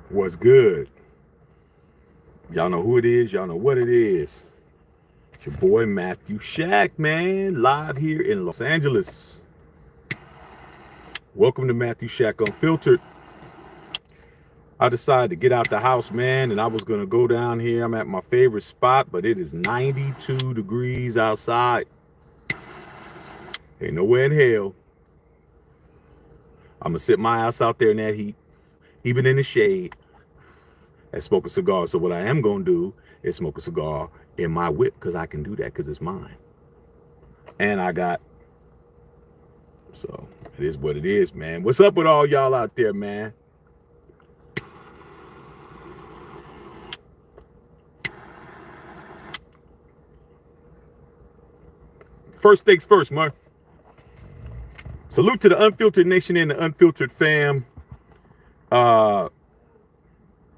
What's good? Y'all know who it is. Y'all know what it is. It's your boy Matthew Shack, man, live here in Los Angeles. Welcome to Matthew Shack Unfiltered. I decided to get out the house, man, and I was going to go down here. I'm at my favorite spot, but it is 92 degrees outside. Ain't nowhere in hell. I'm going to sit my ass out there in that heat, even in the shade, and smoke a cigar. So what I am going to do is smoke a cigar in my whip because I can do that because it's mine. And so it is what it is, man. What's up with all y'all out there, man? First things first, man. Salute to the Unfiltered Nation and the Unfiltered fam.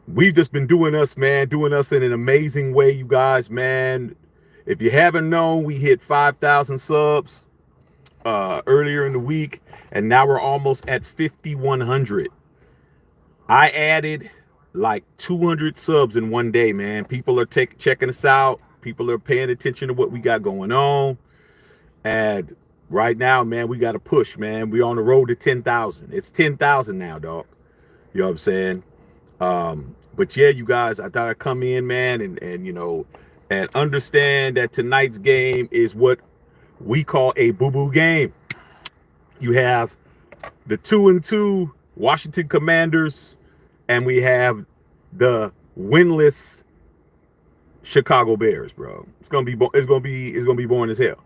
We've just been doing us, man, doing us in an amazing way, you guys, man. If you haven't known, we hit 5,000 subs earlier in the week, and now we're almost at 5,100. I added like 200 subs in one day, man. People are checking us out. People are paying attention to what we got going on. And right now, man, we got to push, man. We're on the road to 10,000. It's 10,000 now, dog. You know what I'm saying? But yeah, you guys, I thought I'd come in, man, and understand that tonight's game is what we call a boo-boo game. You have the 2-2 Washington Commanders, and we have the winless Chicago Bears, bro. It's gonna be boring as hell.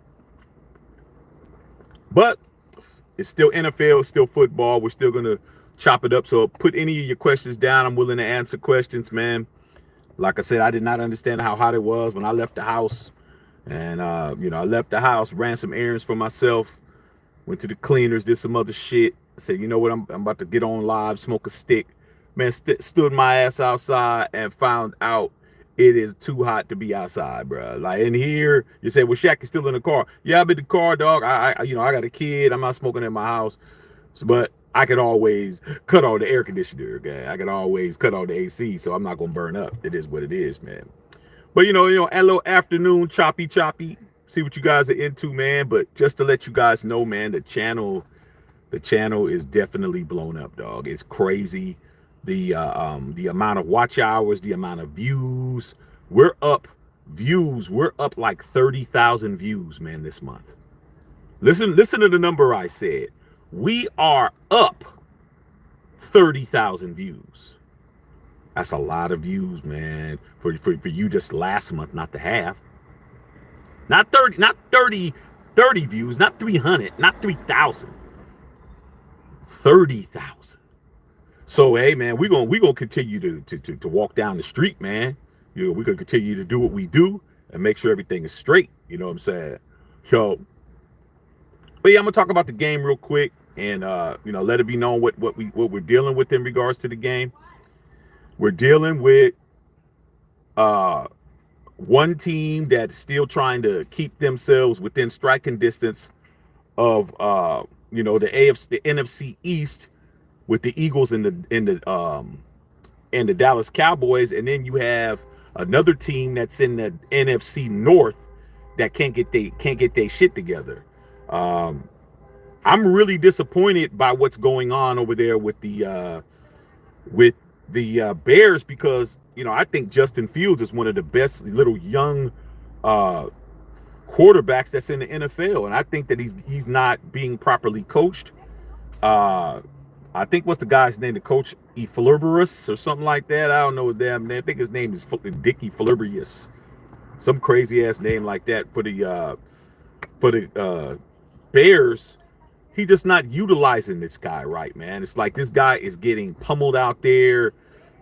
But it's still NFL, it's still football. We're still gonna chop it up. So put any of your questions down. I'm willing to answer questions, man. Like I said, I did not understand how hot it was when I left the house. And I left the house, ran some errands for myself, went to the cleaners, did some other shit. I said, you know what, I'm about to get on live, smoke a stick. Man, stood my ass outside and found out it is too hot to be outside, bro. Like in here, you say, well, Shaq is still in the car. Yeah, I'm in the car, dog. I got a kid. I'm not smoking in my house. But I could always cut on the air conditioner, okay? I could always cut on the AC, so I'm not gonna burn up. It is what it is, man. But hello afternoon, choppy. See what you guys are into, man. But just to let you guys know, man, the channel is definitely blown up, dog. It's crazy. The amount of watch hours, the amount of views. We're up like 30,000 views, man, this month. Listen to the number I said. We are up 30,000 views. That's a lot of views, man, for you just last month, not the half. Not 30 views, not 300, not 3,000. 30,000. So, hey, man, we're gonna continue to walk down the street, man. We're gonna continue to do what we do and make sure everything is straight. You know what I'm saying? So, but yeah, I'm gonna talk about the game real quick and let it be known what we're dealing with in regards to the game. We're dealing with one team that's still trying to keep themselves within striking distance of the NFC East with the Eagles and the Dallas Cowboys, and then you have another team that's in the NFC North that can't get their shit together. I'm really disappointed by what's going on over there with the Bears because I think Justin Fields is one of the best little young quarterbacks that's in the NFL, and I think that he's not being properly coached. I think what's the guy's name? The coach Eflurberus or something like that. I don't know his damn name. I think his name is Dickie Flurberus, some crazy ass name like that for the Bears. He just not utilizing this guy right, man. It's like this guy is getting pummeled out there,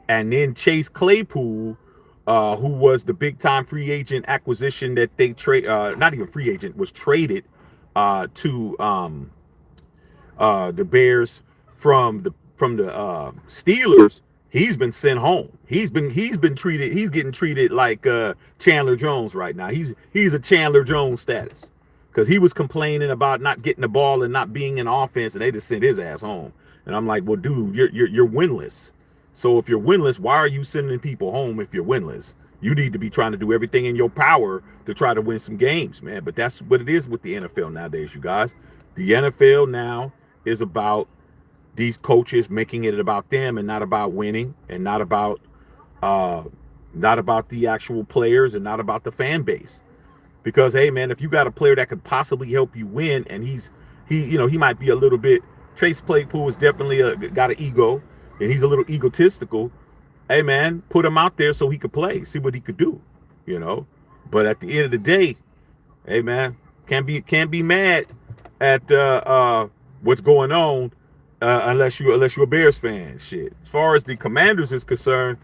and then Chase Claypool, who was the big time free agent acquisition that they not even free agent, was traded to the Bears from the Steelers. He's been sent home. He's getting treated like Chandler Jones right now. He's a Chandler Jones status because he was complaining about not getting the ball and not being in offense, and they just sent his ass home. And I'm like, well, dude, you're winless. So if you're winless, why are you sending people home if you're winless? You need to be trying to do everything in your power to try to win some games, man. But that's what it is with the NFL nowadays, you guys. The NFL now is about these coaches making it about them and not about winning and uh not about the actual players and not about the fan base. Because hey man, if you got a player that could possibly help you win and he might be a little bit, Chase Claypool is definitely got an ego and he's a little egotistical. Hey man, put him out there so he could play, see what he could do, you know. But at the end of the day, hey man, can't be mad at what's going on unless you're a Bears fan. Shit. As far as the Commanders is concerned,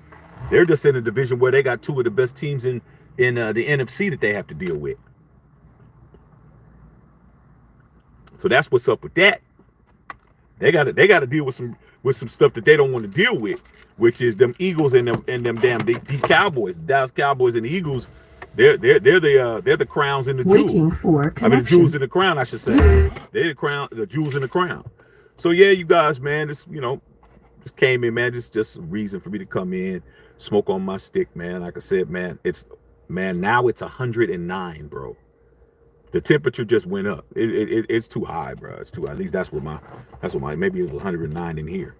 they're just in a division where they got two of the best teams in the NFC that they have to deal with. So that's what's up with that. They got to deal with some stuff that they don't want to deal with, which is them Eagles and them damn the Cowboys, the Dallas Cowboys and the Eagles. They're the crowns in the jewels. I mean the jewels in the crown, I should say. They're the jewels in the crown. So yeah, you guys, man, this just came in, man. Just a reason for me to come in, smoke on my stick, man. Like I said, man, now it's 109, bro. The temperature just went up. It's too high, bro. It's too high. At least that's what my maybe it was 109 in here.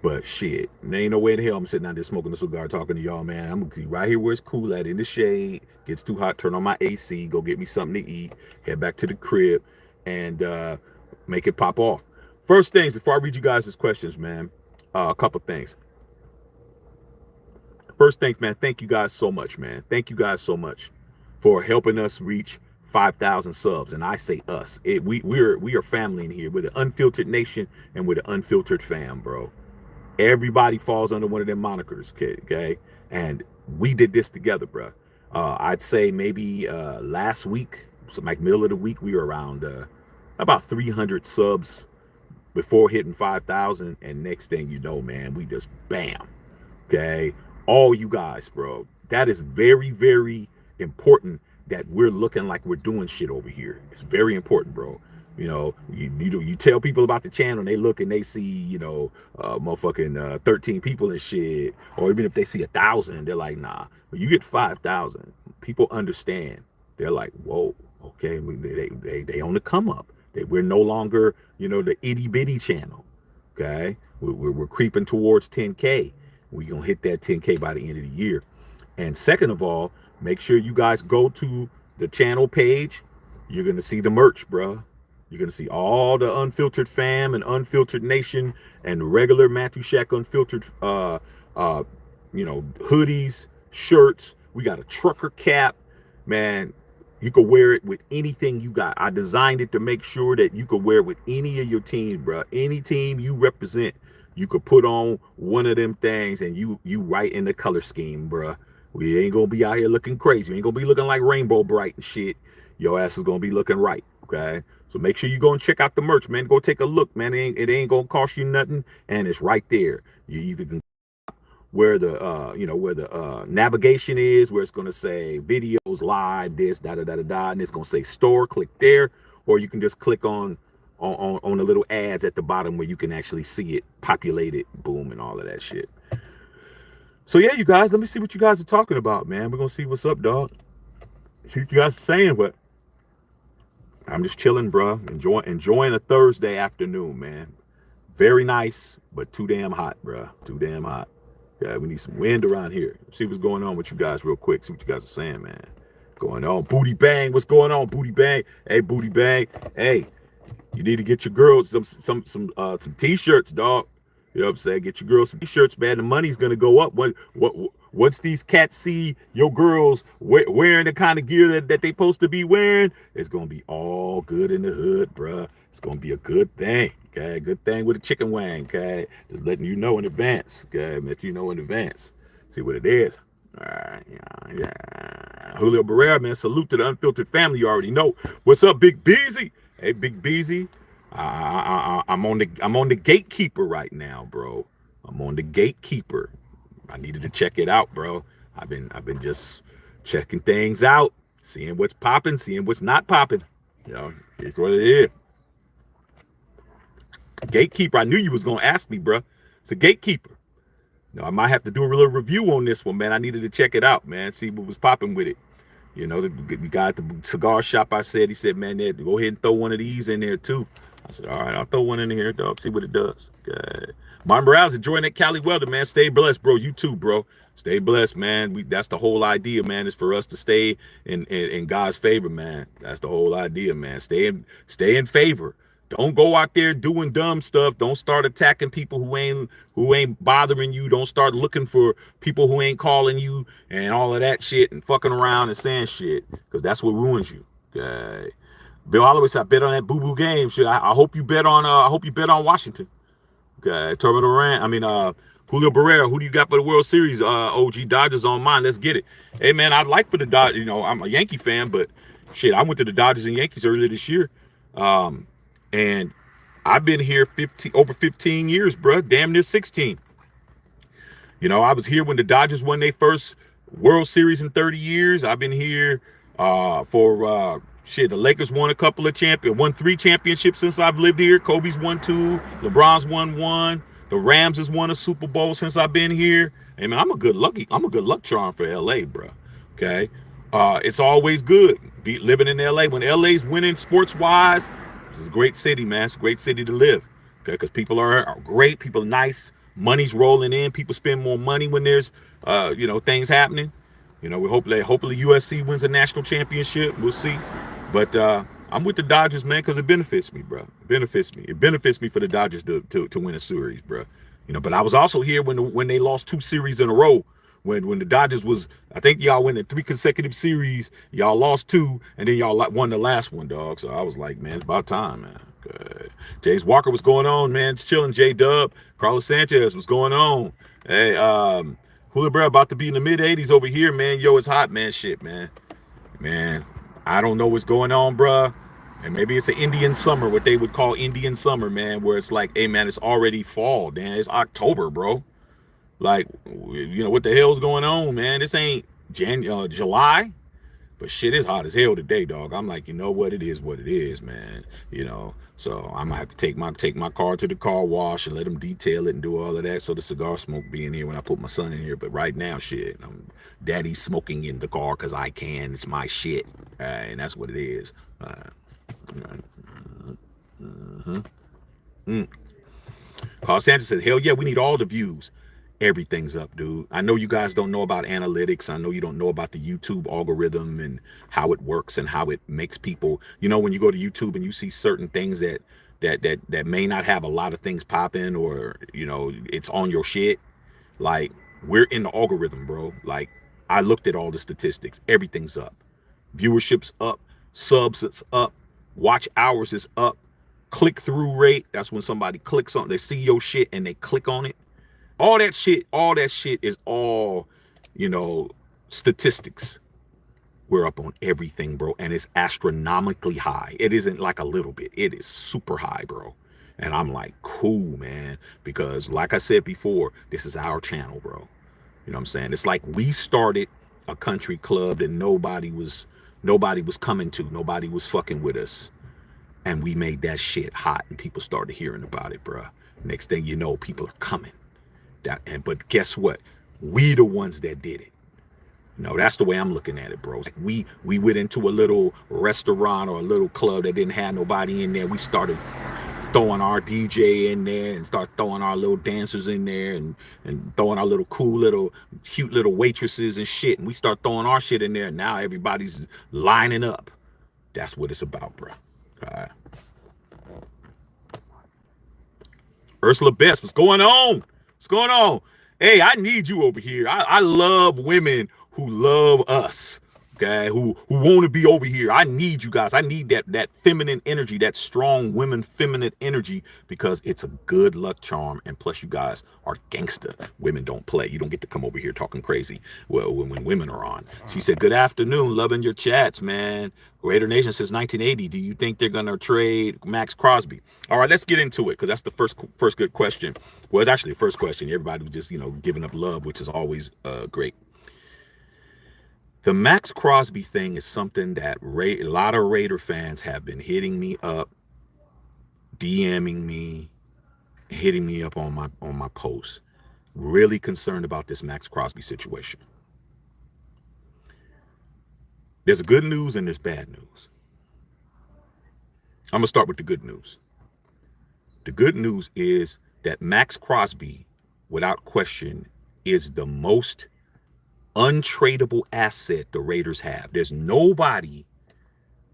But shit, there ain't no way in hell I'm sitting out there smoking a cigar talking to y'all, man. I'm gonna be right here where it's cool at, in the shade. Gets too hot, turn on my AC, go get me something to eat, head back to the crib, and make it pop off. First things, before I read you guys' questions, man, a couple things. First things, man, thank you guys so much, man. Thank you guys so much for helping us reach 5,000 subs. And I say us. We are family in here. We're the Unfiltered Nation and we're the Unfiltered Fam, bro. Everybody falls under one of them monikers, okay? And we did this together, bro. I'd say maybe last week, so like middle of the week, we were around about 300 subs before hitting 5,000. And next thing you know, man, we just bam, okay? All you guys, bro. That is very, very important that we're looking like we're doing shit over here. It's very important, bro. You tell people about the channel and they look and they see, motherfucking 13 people and shit. Or even if they see 1,000, they're like, nah. When you get 5,000, people understand. They're like, whoa, okay, they on the come up. We're no longer, the itty bitty channel. Okay, we're creeping towards 10K. We're gonna hit that 10K by the end of the year. And second of all, make sure you guys go to the channel page. You're gonna see the merch, bro. You're gonna see all the Unfiltered Fam and Unfiltered Nation and regular Matthew Shack Unfiltered hoodies, shirts. We got a trucker cap, man. You could wear it with anything you got. I designed it to make sure that you could wear it with any of your teams, bro. Any team you represent, you could put on one of them things and you right in the color scheme, bro. We ain't gonna be out here looking crazy. We ain't gonna be looking like Rainbow Bright and shit. Your ass is gonna be looking right, okay? So make sure you go and check out the merch, man. Go take a look, man. It ain't gonna cost you nothing, and it's right there. You either can where the navigation is, where it's gonna say videos live, this, da da da da da, and it's gonna say store. Click there, or you can just click on the little ads at the bottom where you can actually see it populated, boom, and all of that shit. So yeah, you guys, let me see what you guys are talking about, man. We're gonna see what's up, dog. See what you guys are saying, but I'm just chilling, bro. Enjoying a Thursday afternoon, man. Very nice, but too damn hot, bro. Too damn hot. Yeah, we need some wind around here. See what's going on with you guys real quick. See what you guys are saying, man. Going on. Booty Bang, what's going on? Booty Bang. Hey, Booty Bang. Hey, you need to get your girls some t-shirts, dog. You know what I'm saying? Get your girls some t-shirts, man. The money's gonna go up. Once these cats see your girls wearing the kind of gear that they supposed to be wearing, it's gonna be all good in the hood, bruh. It's gonna be a good thing, okay? Good thing with a chicken wing, okay? Just letting you know in advance, okay? Let you know in advance. See what it is. All right, yeah. Julio Barrera, man. Salute to the Unfiltered family. You already know. What's up, Big Beezy? Hey, Big Beezy. I'm on the gatekeeper right now, bro. I'm on the gatekeeper. I needed to check it out, bro. I've been just checking things out, seeing what's popping, seeing what's not popping. It's what it is. Gatekeeper. I knew you was gonna ask me, bro. It's a gatekeeper. I might have to do a little review on this one, man. I needed to check it out, man. See what was popping with it. The guy at the cigar shop, he said, man, go ahead and throw one of these in there too. I said, all right, I'll throw one in here, dog. See what it does. Okay. Martin Morales enjoying that Cali weather, man. Stay blessed, bro. You too, bro. Stay blessed, man. That's the whole idea, man, is for us to stay in God's favor, man. That's the whole idea, man. Stay in favor. Don't go out there doing dumb stuff. Don't start attacking people who ain't bothering you. Don't start looking for people who ain't calling you and all of that shit and fucking around and saying shit, because that's what ruins you. Okay. Bill Holloway said, I bet on that boo-boo game. Shit, I hope you bet on Washington. Okay. Terminal Rand. Julio Barrera, who do you got for the World Series? OG Dodgers on mine. Let's get it. Hey man, I'd like for the Dodgers. I'm a Yankee fan, but shit, I went to the Dodgers and Yankees earlier this year. And I've been here over 15 years, bro. Damn near 16. I was here when the Dodgers won their first World Series in 30 years. I've been here for the Lakers won won 3 championships since I've lived here. Kobe's won 2. LeBron's won 1. The Rams has won a Super Bowl since I've been here. Hey man, I'm a good luck charm for LA, bro. Okay. It's always good living in LA. When LA's winning sports wise, this is a great city, man. It's a great city to live. Okay, because people are great, people are nice, money's rolling in, people spend more money when there's things happening. Hopefully USC wins a national championship. We'll see. But I'm with the Dodgers, man, because it benefits me, bro. It benefits me. It benefits me for the Dodgers to win a series, bro. But I was also here when they lost 2 series in a row. When the Dodgers was, I think y'all went in 3 consecutive series, y'all lost 2, and then y'all won the last one, dog. So I was like, man, it's about time, man. Good. James Walker, what's going on, man? Just chilling. J-Dub. Carlos Sanchez, what's going on? Hey, Julio Barrera about to be in the mid-80s over here, man. Yo, it's hot, man. Shit, man. Man, I don't know what's going on, bruh. And maybe it's an Indian summer, what they would call Indian summer, man, where it's like, hey, man, it's already fall, man. It's October, bro. Like, what the hell's going on, man? This ain't July, but shit is hot as hell today, dog. I'm like, what it is, man. So I'm gonna have to take my car to the car wash and let them detail it and do all of that, so the cigar smoke be in here when I put my son in here. But right now, shit, daddy's smoking in the car because I can. It's my shit, and that's what it is. Carl Sanchez said, hell yeah, we need all the views. Everything's up, dude. I know you guys don't know about analytics. I know you don't know about the YouTube algorithm and how it works and how it makes people, when you go to YouTube and you see certain things that may not have a lot of things popping, or, it's on your shit. Like, we're in the algorithm, bro. Like, I looked at all the statistics. Everything's up. Viewership's up. Subs is up. Watch hours is up. Click-through rate. That's when somebody clicks on, they see your shit and they click on it. All that shit is all, statistics. We're up on everything, bro. And it's astronomically high. It isn't like a little bit. It is super high, bro. And I'm like, cool, man. Because like I said before, this is our channel, bro. You know what I'm saying? It's like we started a country club that nobody was coming to. Nobody was fucking with us. And we made that shit hot and people started hearing about it, bro. Next thing you know, people are coming. But guess what? We the ones that did it. That's the way I'm looking at it, bro. Like we went into a little restaurant or a little club that didn't have nobody in there. We started throwing our DJ in there and start throwing our little dancers in there and throwing our little cool cute little waitresses and shit. And we start throwing our shit in there. And now everybody's lining up. That's what it's about, bro. All right. Ursula Best, what's going on? What's going on? Hey, I need you over here. I love women who love us, okay? Who want to be over here. I need you guys. I need that feminine energy, that strong women feminine energy, because it's a good luck charm. And plus, you guys are gangster. Women don't play. You don't get to come over here talking crazy when women are on. She said, good afternoon. Loving your chats, man. Raider Nation since 1980. Do you think they're going to trade Max Crosby? All right, let's get into it, because that's the first good question. Well, it's actually the first question. Everybody was just, giving up love, which is always great. The Max Crosby thing is something that a lot of Raider fans have been hitting me up, DMing me, hitting me up on my posts. really concerned about this Max Crosby situation. There's good news and there's bad news. I'm going to start with the good news. The good news is that Max Crosby, without question, is the most untradeable asset the Raiders have. There's nobody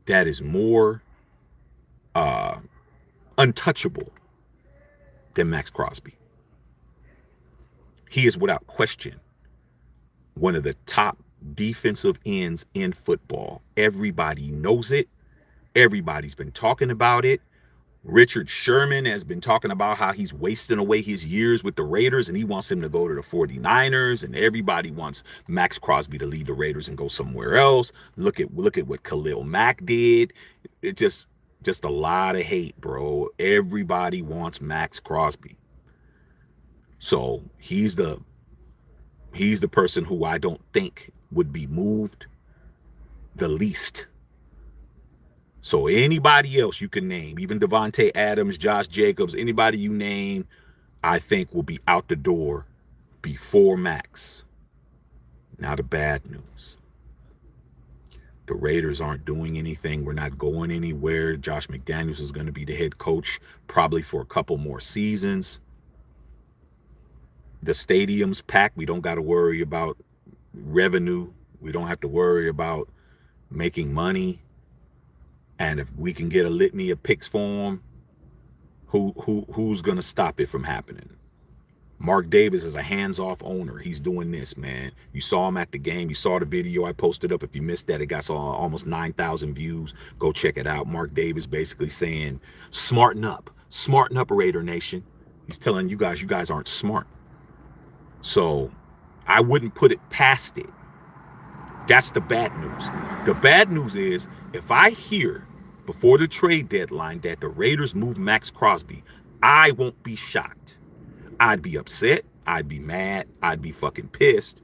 that is more untouchable than Max Crosby. He is without question one of the top defensive ends in football. Everybody knows it. Everybody's been talking about it. Richard Sherman has been talking about how he's wasting away his years with the Raiders and he wants him to go to the 49ers, and everybody wants Max Crosby to leave the Raiders and go somewhere else. Look at what Khalil Mack did. It just a lot of hate, bro. Everybody wants Max Crosby. So he's the person who I don't think would be moved the least. So anybody else you can name, even Devontae Adams, Josh Jacobs, anybody you name, I think will be out the door before Max. Now the bad news. The Raiders aren't doing anything. We're not going anywhere. Josh McDaniels is going to be the head coach probably for a couple more seasons. The stadium's packed. We don't got to worry about revenue. We don't have to worry about making money. And if we can get a litany of picks for him, who's going to stop it from happening? Mark Davis is a hands-off owner. He's doing this, man. You saw him at the game. You saw the video I posted up. If you missed that, it got almost 9,000 views. Go check it out. Mark Davis basically saying, smarten up, Raider Nation. He's telling you guys aren't smart. So I wouldn't put it past it. That's the bad news. The bad news is if I hear before the trade deadline that the Raiders move Max Crosby, I won't be shocked. I'd be upset. I'd be mad. I'd be fucking pissed.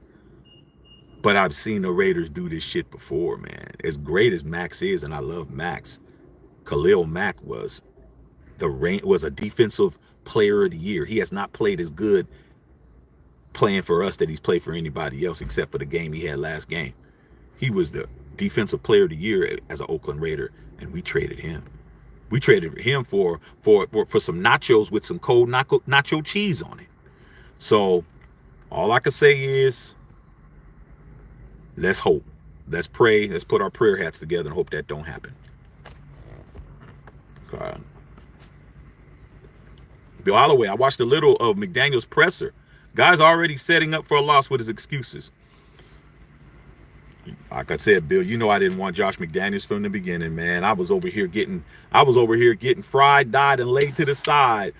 But I've seen the Raiders do this shit before, man. As great as Max is, and I love Max, Khalil Mack was a defensive player of the year. He has not played as good playing for us that he's played for anybody else except for the game he had last game. He was the defensive player of the year as an Oakland Raider, and we traded him. We traded him for some nachos with some cold nacho cheese on it. So all I can say is let's hope. Let's pray. Let's put our prayer hats together and hope that don't happen. Bill Holloway, I watched a little of McDaniel's presser. Guy's already setting up for a loss with his excuses. Like I said, Bill, you know I didn't want Josh McDaniels from the beginning, man. I was over here getting fried, dyed, and laid to the side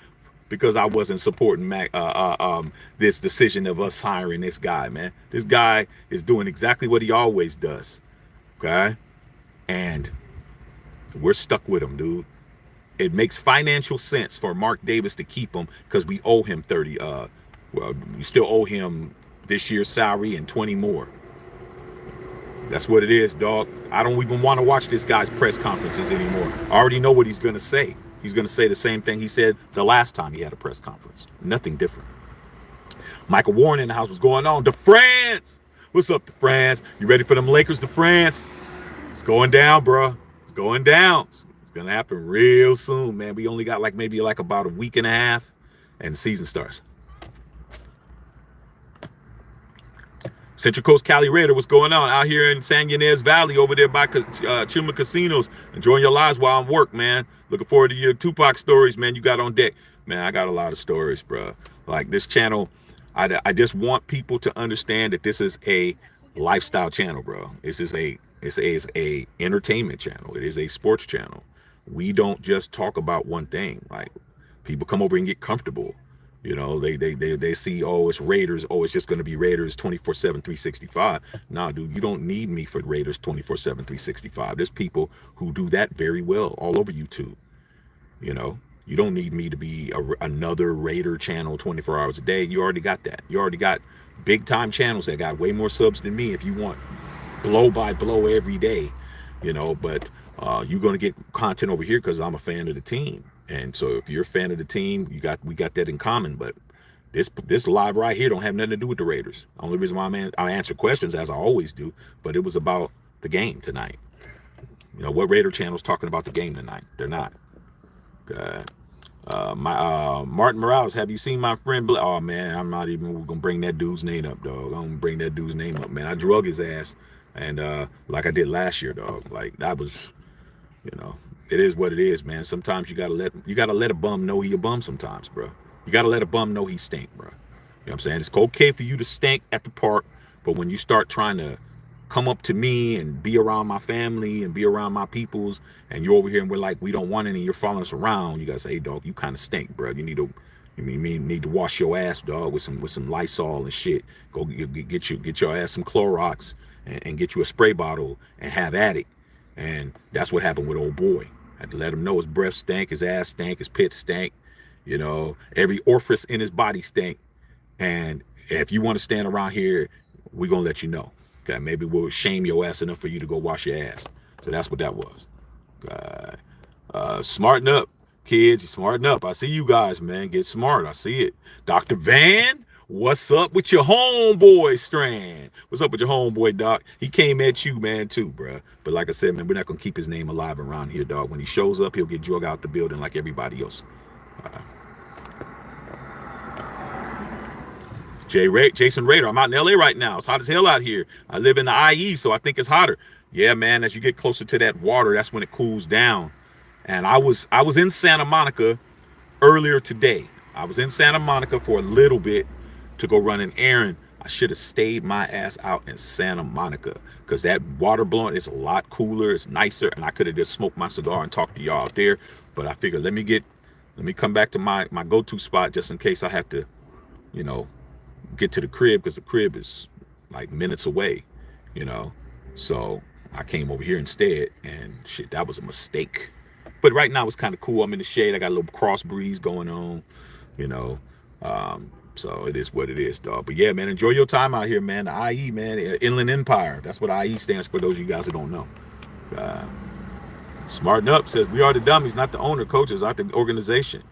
because I wasn't supporting this decision of us hiring this guy, man. This guy is doing exactly what he always does, okay? And we're stuck with him, dude. It makes financial sense for Mark Davis to keep him because we owe him we still owe him this year's salary and 20 more. That's what it is, dog. I don't even want to watch this guy's press conferences anymore. I already know what he's going to say. He's going to say the same thing he said the last time he had a press conference. Nothing different. Michael Warren in the house. What's going on? DeFrance! What's up, DeFrance? You ready for them Lakers, DeFrance? It's going down, bro. It's going down. It's going to happen real soon, man. We only got maybe about a week and a half, and the season starts. Central Coast Cali Raider, what's going on? Out here in San Ynez Valley over there by Chuma Casinos. Enjoying your lives while I'm work, man. Looking forward to your Tupac stories, man, you got on deck. Man, I got a lot of stories, bro. Like this channel, I just want people to understand that this is a lifestyle channel, bro. It's a entertainment channel. It is a sports channel. We don't just talk about one thing. Like people come over and get comfortable. You know, they see, oh, it's Raiders. Oh, it's just going to be Raiders 24/7, 365. Nah, dude, you don't need me for Raiders 24/7, 365. There's people who do that very well all over YouTube. You know, you don't need me to be another Raider channel 24 hours a day. You already got that. You already got big time channels that got way more subs than me if you want blow by blow every day, you know, but you're going to get content over here because I'm a fan of the team. And so if you're a fan of the team, we got that in common. But This live right here don't have nothing to do with the Raiders. Only reason why I answer questions as I always do, but it was about the game tonight. You know, what Raider channel's talking about the game tonight? They're not. Martin Morales, have you seen my friend? Oh man, I'm not even gonna bring that dude's name up, dog. I'm gonna bring that dude's name up, man. I drug his ass, and like I did last year, dog. Like that was, you know, it is what it is, man. Sometimes you gotta let a bum know he a bum. Sometimes, bro. You gotta let a bum know he stink, bro. You know what I'm saying? It's okay for you to stink at the park, but when you start trying to come up to me and be around my family and be around my peoples, and you're over here and we're like, we don't want any, you're following us around, you gotta say, hey dog, you kind of stink, bro. You need to wash your ass, dog, with some Lysol and shit. Go get your ass some Clorox and get you a spray bottle and have at it. And that's what happened with old boy. I had to let him know his breath stank, his ass stank, his pit stank, you know, every orifice in his body stank. And if you want to stand around here, we're gonna let you know. Okay, maybe we'll shame your ass enough for you to go wash your ass. So that's what that was. Smarten up, kids. Smarten up. I see you guys, man. Get smart. I see it. Dr. Van, what's up with your homeboy, Strand? What's up with your homeboy, Doc? He came at you, man, too, bro. But like I said, man, we're not going to keep his name alive around here, dog. When he shows up, he'll get drug out the building like everybody else. Jason Rader, I'm out in LA right now. It's hot as hell out here. I live in the IE, so I think it's hotter. Yeah, man, as you get closer to that water, that's when it cools down. And I was in Santa Monica earlier today. I was in Santa Monica for a little bit to go run an errand. I should have stayed my ass out in Santa Monica because that water blowing is a lot cooler. It's nicer, and I could have just smoked my cigar and talked to y'all out there. But I figured let me come back to my go-to spot just in case I have to, you know, get to the crib, because the crib is like minutes away, you know. So I came over here instead, and shit, that was a mistake. But right now it's kind of cool. I'm in the shade. I got a little cross breeze going on, you know. So it is what it is, dog. But yeah, man, enjoy your time out here, man. The IE, man, Inland Empire. That's what IE stands for, those of you guys who don't know. Smarten Up says, we are the dummies, not the owner, coaches, not the organization.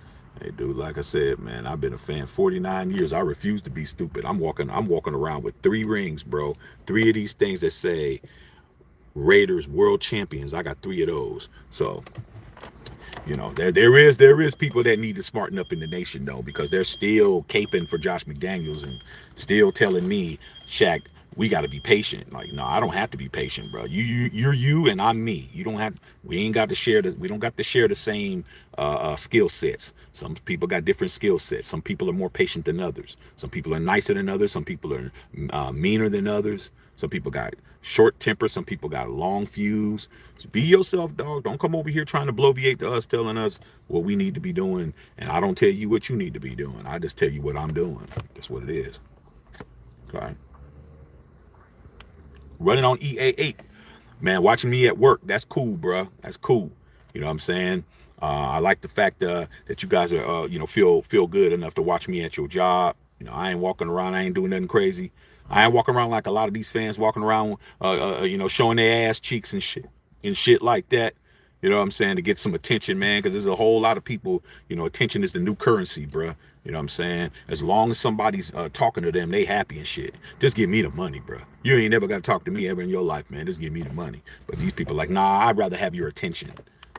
Hey, dude, like I said, man, I've been a fan 49 years. I refuse to be stupid. I'm walking around with 3 rings, bro. 3 of these things that say Raiders World Champions. I got 3 of those. So, you know, there is people that need to smarten up in the nation, though, because they're still caping for Josh McDaniels and still telling me, Shaq, we got to be patient. Like, no, I don't have to be patient, bro. You're you and I'm me. We don't got to share the same skill sets. Some people got different skill sets. Some people are more patient than others. Some people are nicer than others. Some people are meaner than others. Some people got short temper. Some people got long fuse. So be yourself, dog. Don't come over here trying to bloviate to us, telling us what we need to be doing. And I don't tell you what you need to be doing. I just tell you what I'm doing. That's what it is. Okay. Running on EA8, man, watching me at work, that's cool, bro. That's cool. You know what I'm saying? I like the fact that you guys are, you know, feel good enough to watch me at your job. You know, I ain't walking around, I ain't doing nothing crazy. I ain't walking around like a lot of these fans walking around, you know, showing their ass cheeks and shit like that. You know what I'm saying? To get some attention, man, because there's a whole lot of people, you know, attention is the new currency, bro. You know what I'm saying? As long as somebody's talking to them, they happy and shit. Just give me the money, bro. You ain't never got to talk to me ever in your life, man. Just give me the money. But these people are like, nah, I'd rather have your attention.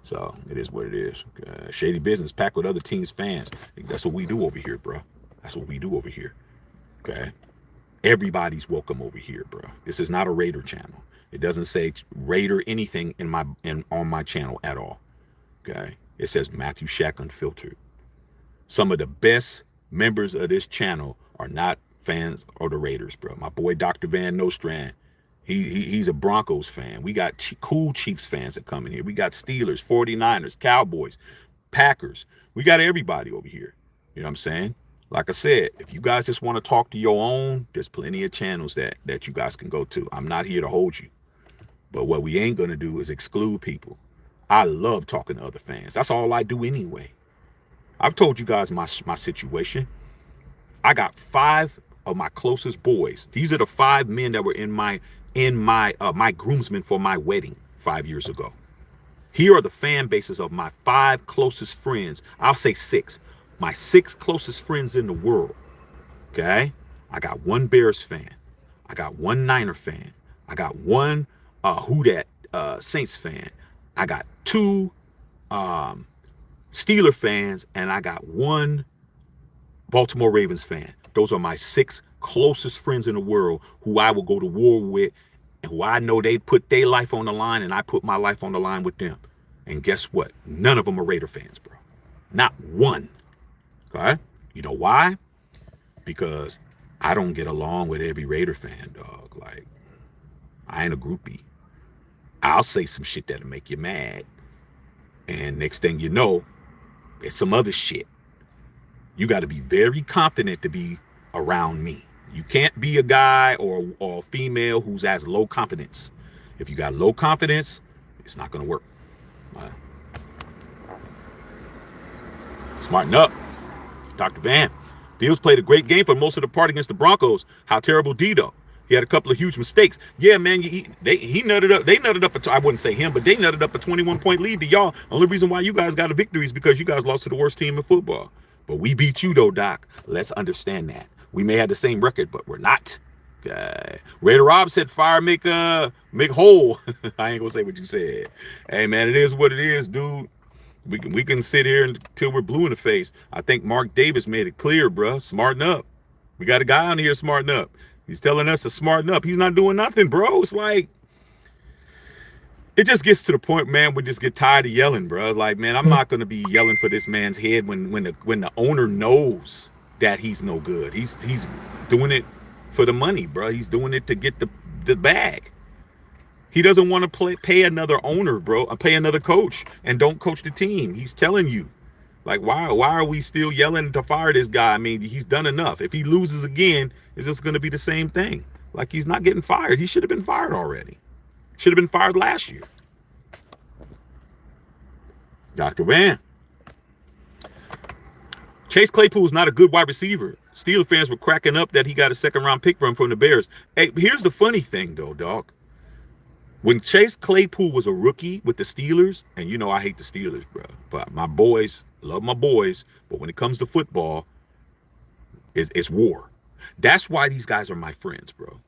So it is what it is. Shady business packed with other teams' fans. That's what we do over here, bro. That's what we do over here. Okay? Everybody's welcome over here, bro. This is not a Raider channel. It doesn't say Raider anything on my channel at all. Okay? It says Matthew Shaq Unfiltered. Some of the best members of this channel are not fans of the Raiders, bro. My boy Dr. Van Nostrand, he's a Broncos fan. We got cool Chiefs fans that come in here. We got Steelers, 49ers, Cowboys, Packers. We got everybody over here. You know what I'm saying? Like I said, if you guys just want to talk to your own, there's plenty of channels that you guys can go to. I'm not here to hold you. But what we ain't going to do is exclude people. I love talking to other fans. That's all I do anyway. I've told you guys my situation. I got 5 of my closest boys. These are the 5 men that were in my groomsmen for my wedding 5 years ago. Here are the fan bases of my 5 closest friends. I'll say 6. My 6 closest friends in the world. Okay? I got one Bears fan. I got one Niner fan. I got one Who Dat Saints fan. I got two Steeler fans, and I got one Baltimore Ravens fan. Those are my 6 closest friends in the world who I will go to war with, and who I know they put their life on the line, and I put my life on the line with them. And guess what? None of them are Raider fans, bro. Not one. Okay? You know why? Because I don't get along with every Raider fan, dog. Like, I ain't a groupie. I'll say some shit that'll make you mad. And next thing you know, it's some other shit. You got to be very confident to be around me. You can't be a guy or a female who's has low confidence. If you got low confidence, it's not going to work. Smarten up. Dr. Van. Fields played a great game for most of the part against the Broncos. How terrible Dido. He had a couple of huge mistakes. Yeah, man, he nutted up. They nutted up. I wouldn't say him, but they nutted up a 21-point lead to y'all. Only reason why you guys got a victory is because you guys lost to the worst team in football. But we beat you, though, Doc. Let's understand that. We may have the same record, but we're not. Okay. Raider Rob said, "Fire make whole." I ain't gonna say what you said. Hey, man, it is what it is, dude. We can sit here until we're blue in the face. I think Mark Davis made it clear, bro. Smarten up. We got a guy on here smarten up. He's telling us to smarten up. He's not doing nothing, bro. It's like, it just gets to the point, man, we just get tired of yelling, bro. Like, man, I'm not going to be yelling for this man's head when the owner knows that he's no good. He's doing it for the money, bro. He's doing it to get the bag. He doesn't want to pay another owner, bro, or pay another coach and don't coach the team. He's telling you. Like, why are we still yelling to fire this guy? I mean, he's done enough. If he loses again, it's just going to be the same thing. Like, he's not getting fired. He should have been fired already. Should have been fired last year. Dr. Van. Chase Claypool is not a good wide receiver. Steelers fans were cracking up that he got a second-round pick from the Bears. Hey, here's the funny thing, though, dog. When Chase Claypool was a rookie with the Steelers, and you know I hate the Steelers, bro, but my boys, love my boys, but when it comes to football, it's war. That's why these guys are my friends, bro.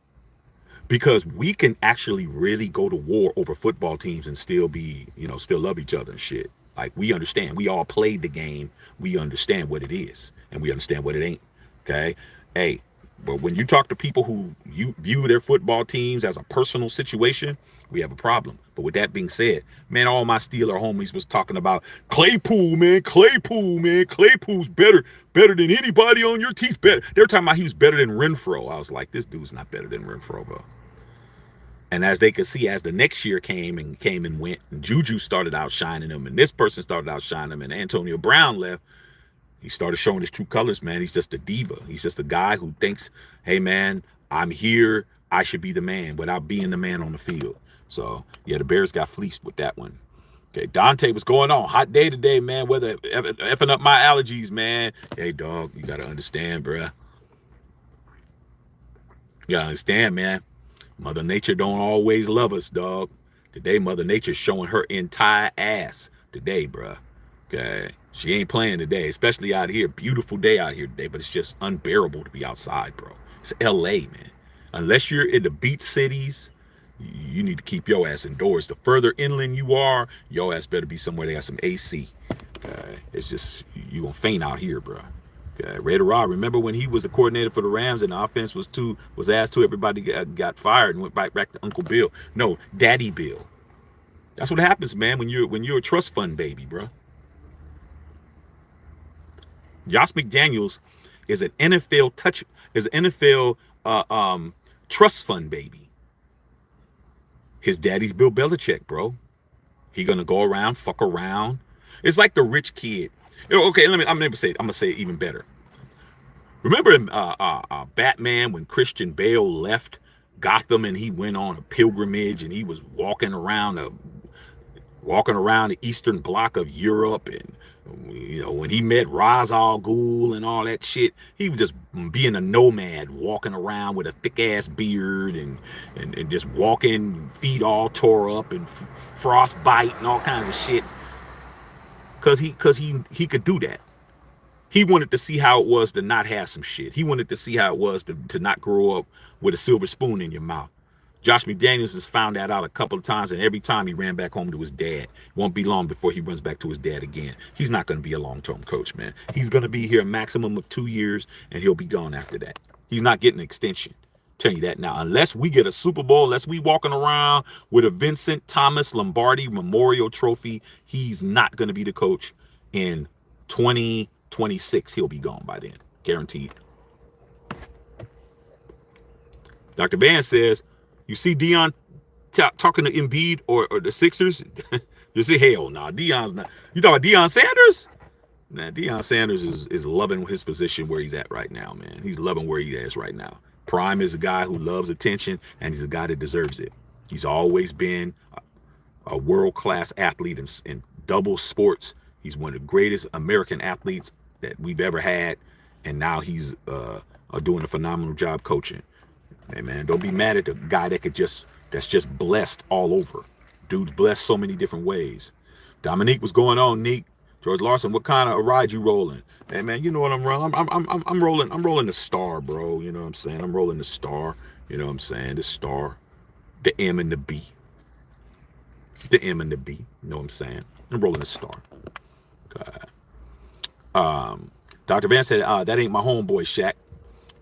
Because we can actually really go to war over football teams and still be, still love each other and shit. Like, we understand. We all played the game. We understand what it is, and we understand what it ain't, okay? Hey, but when you talk to people who you view their football teams as a personal situation, we have a problem. But with that being said, man, all my Steeler homies was talking about Claypool, man. Claypool's better than anybody on your team. Better. They were talking about he was better than Renfro. I was like, this dude's not better than Renfro, bro. And as they could see, as the next year came and went, and Juju started outshining him, and this person started outshining him, and Antonio Brown left, he started showing his true colors, man. He's just a diva. He's just a guy who thinks, hey, man, I'm here. I should be the man without being the man on the field. So, yeah, the Bears got fleeced with that one. Okay, Dante, what's going on? Hot day today, man. Weather effing up my allergies, man. Hey, dog, you got to understand, bruh. You got to understand, man. Mother Nature don't always love us, dog. Today, Mother Nature's showing her entire ass today, bruh. Okay, she ain't playing today, especially out here. Beautiful day out here today, but it's just unbearable to be outside, bro. It's LA, man. Unless you're in the beach cities, you need to keep your ass indoors. The further inland you are, your ass better be somewhere they got some AC. Okay, it's just, you gonna faint out here, bro. Okay, Raider Rob, remember when he was the coordinator for the Rams and the offense was asked to, everybody got fired and went back to Uncle Bill. No, Daddy Bill. That's what happens, man, when you're a trust fund baby, bro. Josh McDaniels is an NFL trust fund baby. His daddy's Bill Belichick, bro. He gonna go around, fuck around. It's like the rich kid. Okay, I'm gonna say it even better. Remember Batman when Christian Bale left Gotham and he went on a pilgrimage and he was walking around the eastern bloc of Europe, and when he met Ra's al Ghul and all that shit, he was just being a nomad, walking around with a thick ass beard and just walking, feet all tore up and frostbite and all kinds of shit. Cause he could do that. He wanted to see how it was to not have some shit. He wanted to see how it was to not grow up with a silver spoon in your mouth. Josh McDaniels has found that out a couple of times, and every time he ran back home to his dad. It won't be long before he runs back to his dad again. He's not going to be a long-term coach, man. He's going to be here a maximum of 2 years, and he'll be gone after that. He's not getting an extension. Tell you that now. Unless we get a Super Bowl, unless we walking around with a Vincent Thomas Lombardi Memorial Trophy, he's not going to be the coach in 2026. He'll be gone by then. Guaranteed. Dr. Van says, you see Deion talking to Embiid or the Sixers? You say, hell no, Deion's not. You talking about Deion Sanders? Man, Deion Sanders is loving his position where he's at right now, man. He's loving where he is right now. Prime is a guy who loves attention, and he's a guy that deserves it. He's always been a world-class athlete in double sports. He's one of the greatest American athletes that we've ever had, and now he's doing a phenomenal job coaching. Hey, man, don't be mad at the guy that's just blessed all over. Dude's blessed so many different ways. Dominique, what's going on, Neek? George Larson, what kind of a ride you rolling? Hey, man, you know what I'm rolling. I'm rolling the star, bro. You know what I'm saying? I'm rolling the star. You know what I'm saying? The star, the M and the B. The M and the B. You know what I'm saying? I'm rolling the star. Dr. Van said, that ain't my homeboy, Shaq.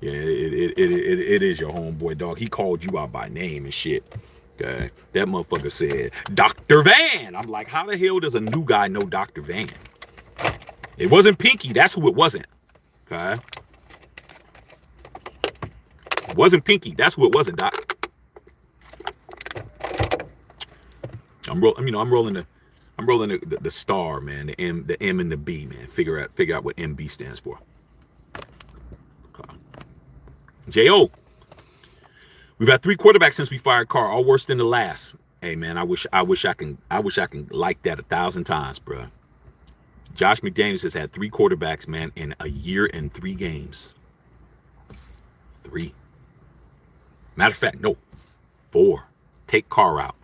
Yeah, it is your homeboy, dog. He called you out by name and shit. Okay, that motherfucker said, Dr. Van. I'm like, how the hell does a new guy know Dr. Van? It wasn't Pinky. That's who it wasn't. Okay. It wasn't Pinky. That's who it wasn't, Doc. I'm rolling the star, man. The M and the B, man. Figure out what MB stands for. Okay. J.O. We've had 3 quarterbacks since we fired Carr, all worse than the last. Hey, man, I wish I can like that 1,000 times, bro. Josh McDaniels has had 3 quarterbacks, man, in a year and 3 games. 3. Matter of fact, no, 4. Take Carr out.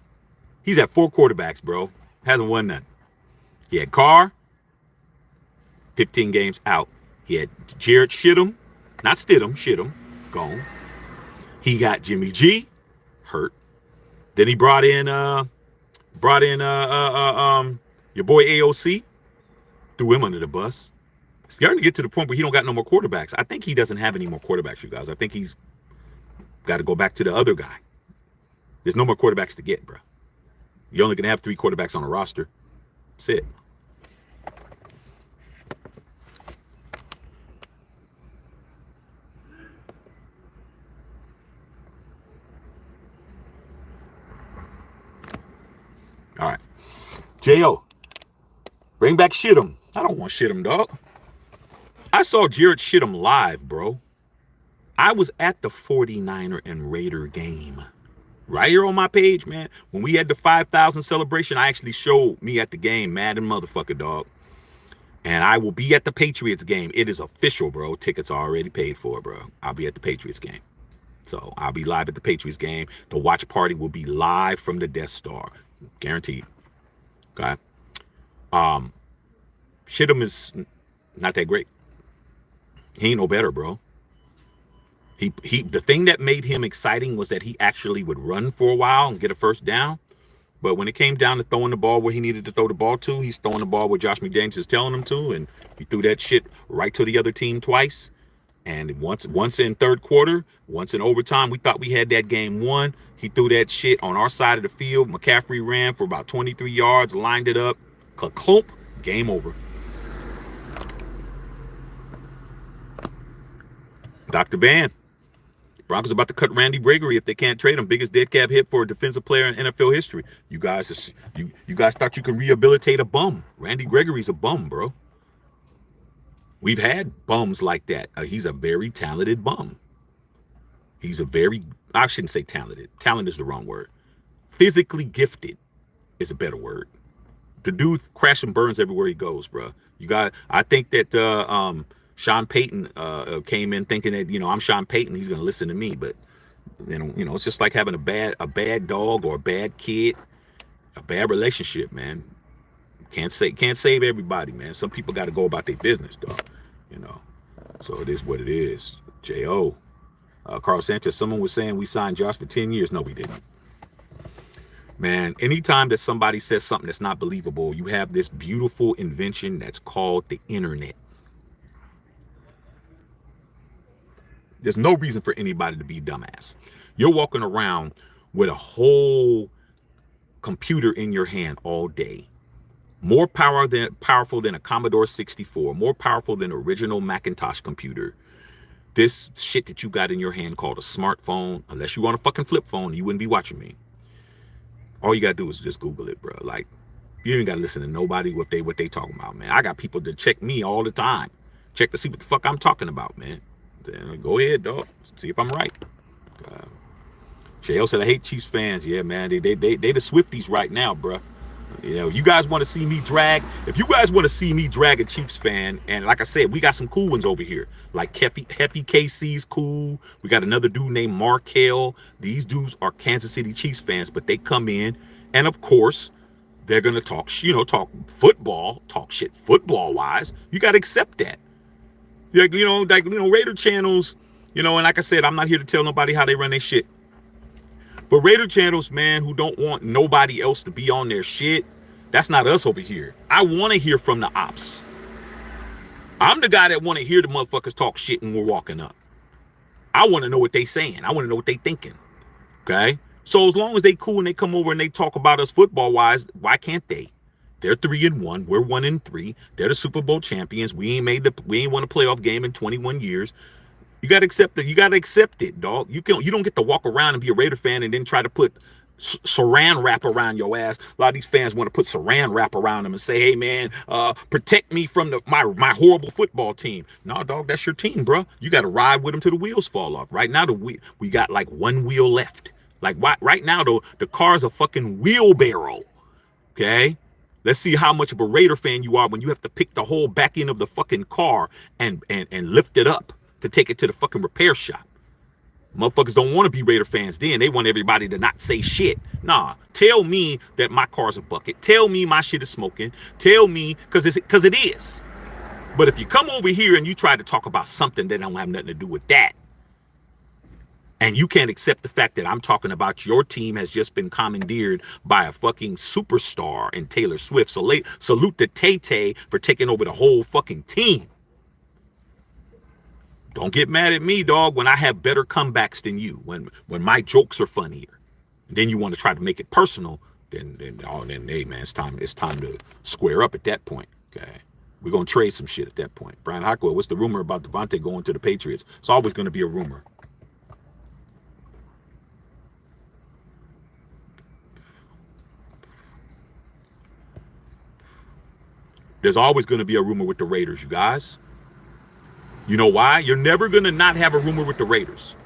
He's had 4 quarterbacks, bro. Hasn't won none. He had Carr, 15 games out. He had Jared Stidham, not Stidham, Stidham, gone. He got Jimmy G, hurt. Then he brought in your boy AOC, threw him under the bus. It's starting to get to the point where he don't got no more quarterbacks. I think he doesn't have any more quarterbacks, you guys. I think he's got to go back to the other guy. There's no more quarterbacks to get, bro. You're only gonna have 3 quarterbacks on a roster. That's it. All right. J.O. Bring back Stidham. I don't want Stidham, dog. I saw Jared Stidham live, bro. I was at the 49er and Raider game. Right here on my page, man. When we had the 5,000 celebration, I actually showed me at the game, Madden motherfucker, dog. And I will be at the Patriots game. It is official, bro. Tickets are already paid for, bro. I'll be at the Patriots game. So I'll be live at the Patriots game. The watch party will be live from the Death Star. Guaranteed. Okay. Stidham is not that great. He ain't no better, bro. The thing that made him exciting was that he actually would run for a while and get a first down. But when it came down to throwing the ball where he needed to throw the ball to, he's throwing the ball where Josh McDaniels is telling him to, and he threw that shit right to the other team twice. And once in third quarter, once in overtime, we thought we had that game won. He threw that shit on our side of the field. McCaffrey ran for about 23 yards, lined it up. Clomp, game over. Dr. Van. Broncos about to cut Randy Gregory if they can't trade him. Biggest dead cap hit for a defensive player in NFL history. You guys thought you could rehabilitate a bum. Randy Gregory's a bum, bro. We've had bums like that. He's a very talented bum. I shouldn't say talented. Talent is the wrong word. Physically gifted is a better word. The dude crashes and burns everywhere he goes, bro. I think that Sean Payton came in thinking that, I'm Sean Payton, he's gonna listen to me, but it's just like having a bad dog or a bad kid, a bad relationship, man. Can't save everybody, man. Some people got to go about their business, dog. you know. So it is what it is. J.O. Carl Sanchez, someone was saying we signed Josh for 10 years. No, we didn't. Man, anytime that somebody says something that's not believable, you have this beautiful invention that's called the internet. There's no reason for anybody to be dumbass. You're walking around with a whole computer in your hand all day. More powerful than a Commodore 64, more powerful than original Macintosh computer. This shit that you got in your hand called a smartphone, unless you want a fucking flip phone, you wouldn't be watching me. All you gotta do is just Google it, bro. Like, you ain't gotta listen to nobody what they talking about, man. I got people that check me all the time. Check to see what the fuck I'm talking about, man. Then go ahead, dog. See if I'm right. JL said, I hate Chiefs fans. Yeah, man. They the Swifties right now, bro. You know, you guys want to see me drag. If you guys want to see me drag a Chiefs fan, and like I said, we got some cool ones over here. Like Hefty KC's cool. We got another dude named Markel. These dudes are Kansas City Chiefs fans, but they come in, and of course, they're gonna talk football, talk shit football wise. You got to accept that. Raider channels, and like I said, I'm not here to tell nobody how they run their shit. But Raider channels, man, who don't want nobody else to be on their shit, that's not us over here. I want to hear from the ops. I'm the guy that want to hear the motherfuckers talk shit when we're walking up. I want to know what they saying. I want to know what they thinking. Okay? So as long as they cool and they come over and they talk about us football-wise, why can't they? They're 3-1. We're 1-3. They're the Super Bowl champions. We ain't won a playoff game in 21 years. You gotta accept it. You gotta accept it, dog. You don't get to walk around and be a Raider fan and then try to put saran wrap around your ass. A lot of these fans want to put saran wrap around them and say, "Hey, man, protect me from my horrible football team." No, dog, that's your team, bro. You got to ride with them till the wheels fall off. Right now, we got like one wheel left. Like right now, the car's a fucking wheelbarrow. Okay. Let's see how much of a Raider fan you are when you have to pick the whole back end of the fucking car and lift it up to take it to the fucking repair shop. Motherfuckers don't want to be Raider fans then. They want everybody to not say shit. Nah, tell me that my car's a bucket. Tell me my shit is smoking. Tell me, because it is. But if you come over here and you try to talk about something that don't have nothing to do with that, and you can't accept the fact that I'm talking about your team has just been commandeered by a fucking superstar in Taylor Swift. So salute to Tay-Tay for taking over the whole fucking team. Don't get mad at me, dog, when I have better comebacks than you, when my jokes are funnier. And then you want to try to make it personal, then hey man, it's time to square up at that point. Okay. We're gonna trade some shit at that point. Brian Hockwell, what's the rumor about Devontae going to the Patriots? It's always gonna be a rumor. There's always going to be a rumor with the Raiders, you guys. You know why? You're never going to not have a rumor with the Raiders,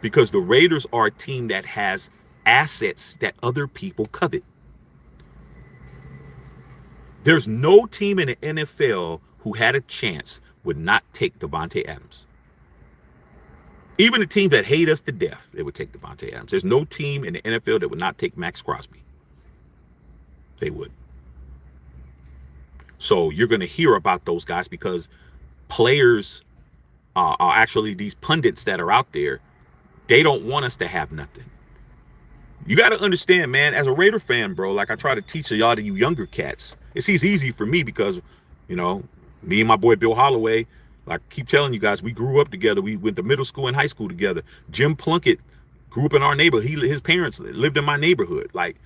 because the Raiders are a team that has assets that other people covet. There's no team in the NFL who had a chance would not take Davante Adams. Even the team that hate us to death, they would take Davante Adams. There's no team in the NFL that would not take Max Crosby. They would. So you're going to hear about those guys because players are actually these pundits that are out there. They don't want us to have nothing. You got to understand, man, as a Raider fan, bro, like I try to teach y'all to you younger cats. It's easy for me because, me and my boy Bill Holloway, like I keep telling you guys, we grew up together. We went to middle school and high school together. Jim Plunkett grew up in our neighborhood. His parents lived in my neighborhood. Like,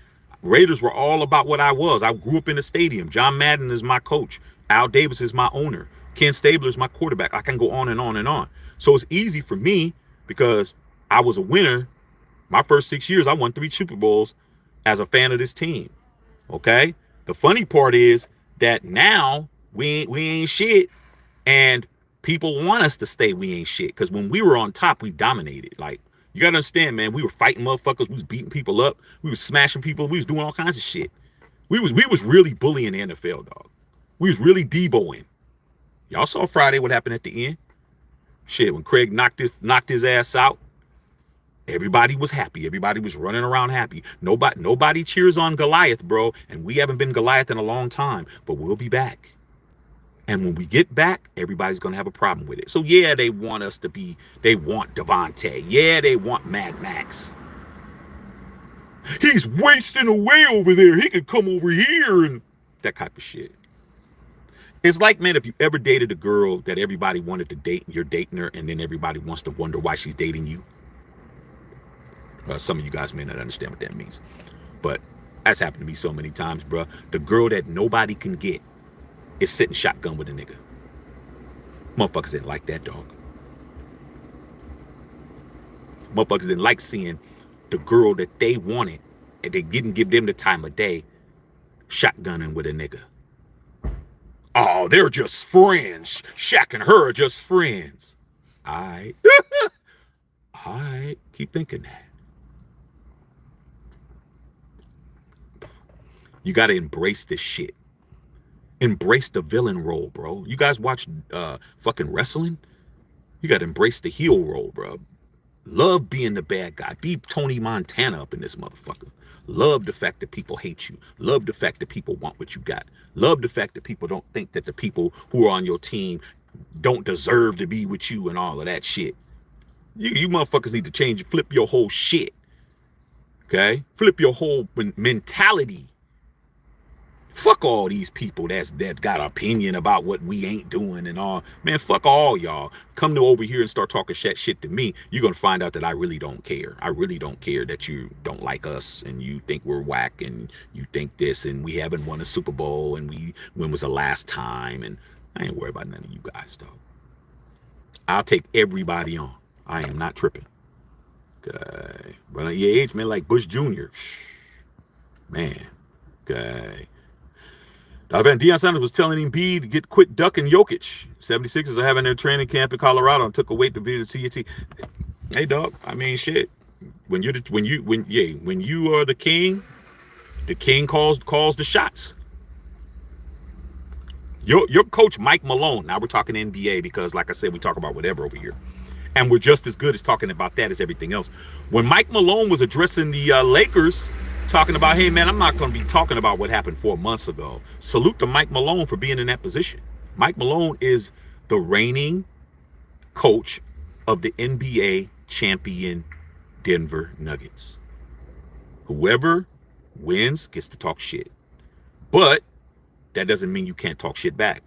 Raiders were all about what I was. I grew up in the stadium. John Madden is my coach. Al Davis is my owner. Ken Stabler is my quarterback. I can go on and on and on. So it's easy for me because I was a winner. My first 6 years, I won 3 Super Bowls as a fan of this team. Okay? The funny part is that now we ain't shit, and people want us to stay we ain't shit, because when we were on top, we dominated. Like, you gotta understand, man, we were fighting motherfuckers, we was beating people up, we was smashing people, we was doing all kinds of shit. We was really bullying the NFL, dog. We was really Deboing. Y'all saw Friday what happened at the end. Shit, when Craig knocked his ass out, everybody was happy. Everybody was running around happy. Nobody cheers on Goliath, bro. And we haven't been Goliath in a long time, but we'll be back. And when we get back, everybody's going to have a problem with it. So, yeah, they want us to be, they want Devontae. Yeah, they want Mad Max. He's wasting away over there. He could come over here and that type of shit. It's like, man, if you ever dated a girl that everybody wanted to date, and you're dating her, and then everybody wants to wonder why she's dating you. Some of you guys may not understand what that means. But that's happened to me so many times, bro. The girl that nobody can get is sitting shotgun with a nigga. Motherfuckers didn't like that, dog. Motherfuckers didn't like seeing the girl that they wanted and they didn't give them the time of day shotgunning with a nigga. Oh, they're just friends. Shaq and her are just friends. All right. All right. Keep thinking that. You got to embrace this shit. Embrace the villain role, bro. You guys watch fucking wrestling? You got to embrace the heel role, bro. Love being the bad guy. Be Tony Montana up in this motherfucker. Love the fact that people hate you. Love the fact that people want what you got. Love the fact that people don't think that the people who are on your team don't deserve to be with you and all of that shit. You motherfuckers need to change, flip your whole shit. Okay? Flip your whole mentality. Fuck all these people that got an opinion about what we ain't doing and all. Man, fuck all y'all. Come to over here and start talking shit to me. You're going to find out that I really don't care. I really don't care that you don't like us and you think we're whack and you think this and we haven't won a Super Bowl and when was the last time? And I ain't worried about none of you guys, though. I'll take everybody on. I am not tripping. Okay. But at your age, man, like Bush Jr. Man. Okay. Deion Sanders was telling Embiid to quit ducking Jokic. 76ers are having their training camp in Colorado and took a weight to visit TNT. Hey, dog. I mean, shit. When you are the king calls the shots. Your coach Mike Malone. Now we're talking NBA because, like I said, we talk about whatever over here, and we're just as good as talking about that as everything else. When Mike Malone was addressing the Lakers, talking about, hey man, I'm not going to be talking about what happened 4 months ago. Salute to Mike Malone for being in that position. Mike Malone is the reigning coach of the NBA champion Denver Nuggets. Whoever wins gets to talk shit. But that doesn't mean you can't talk shit back.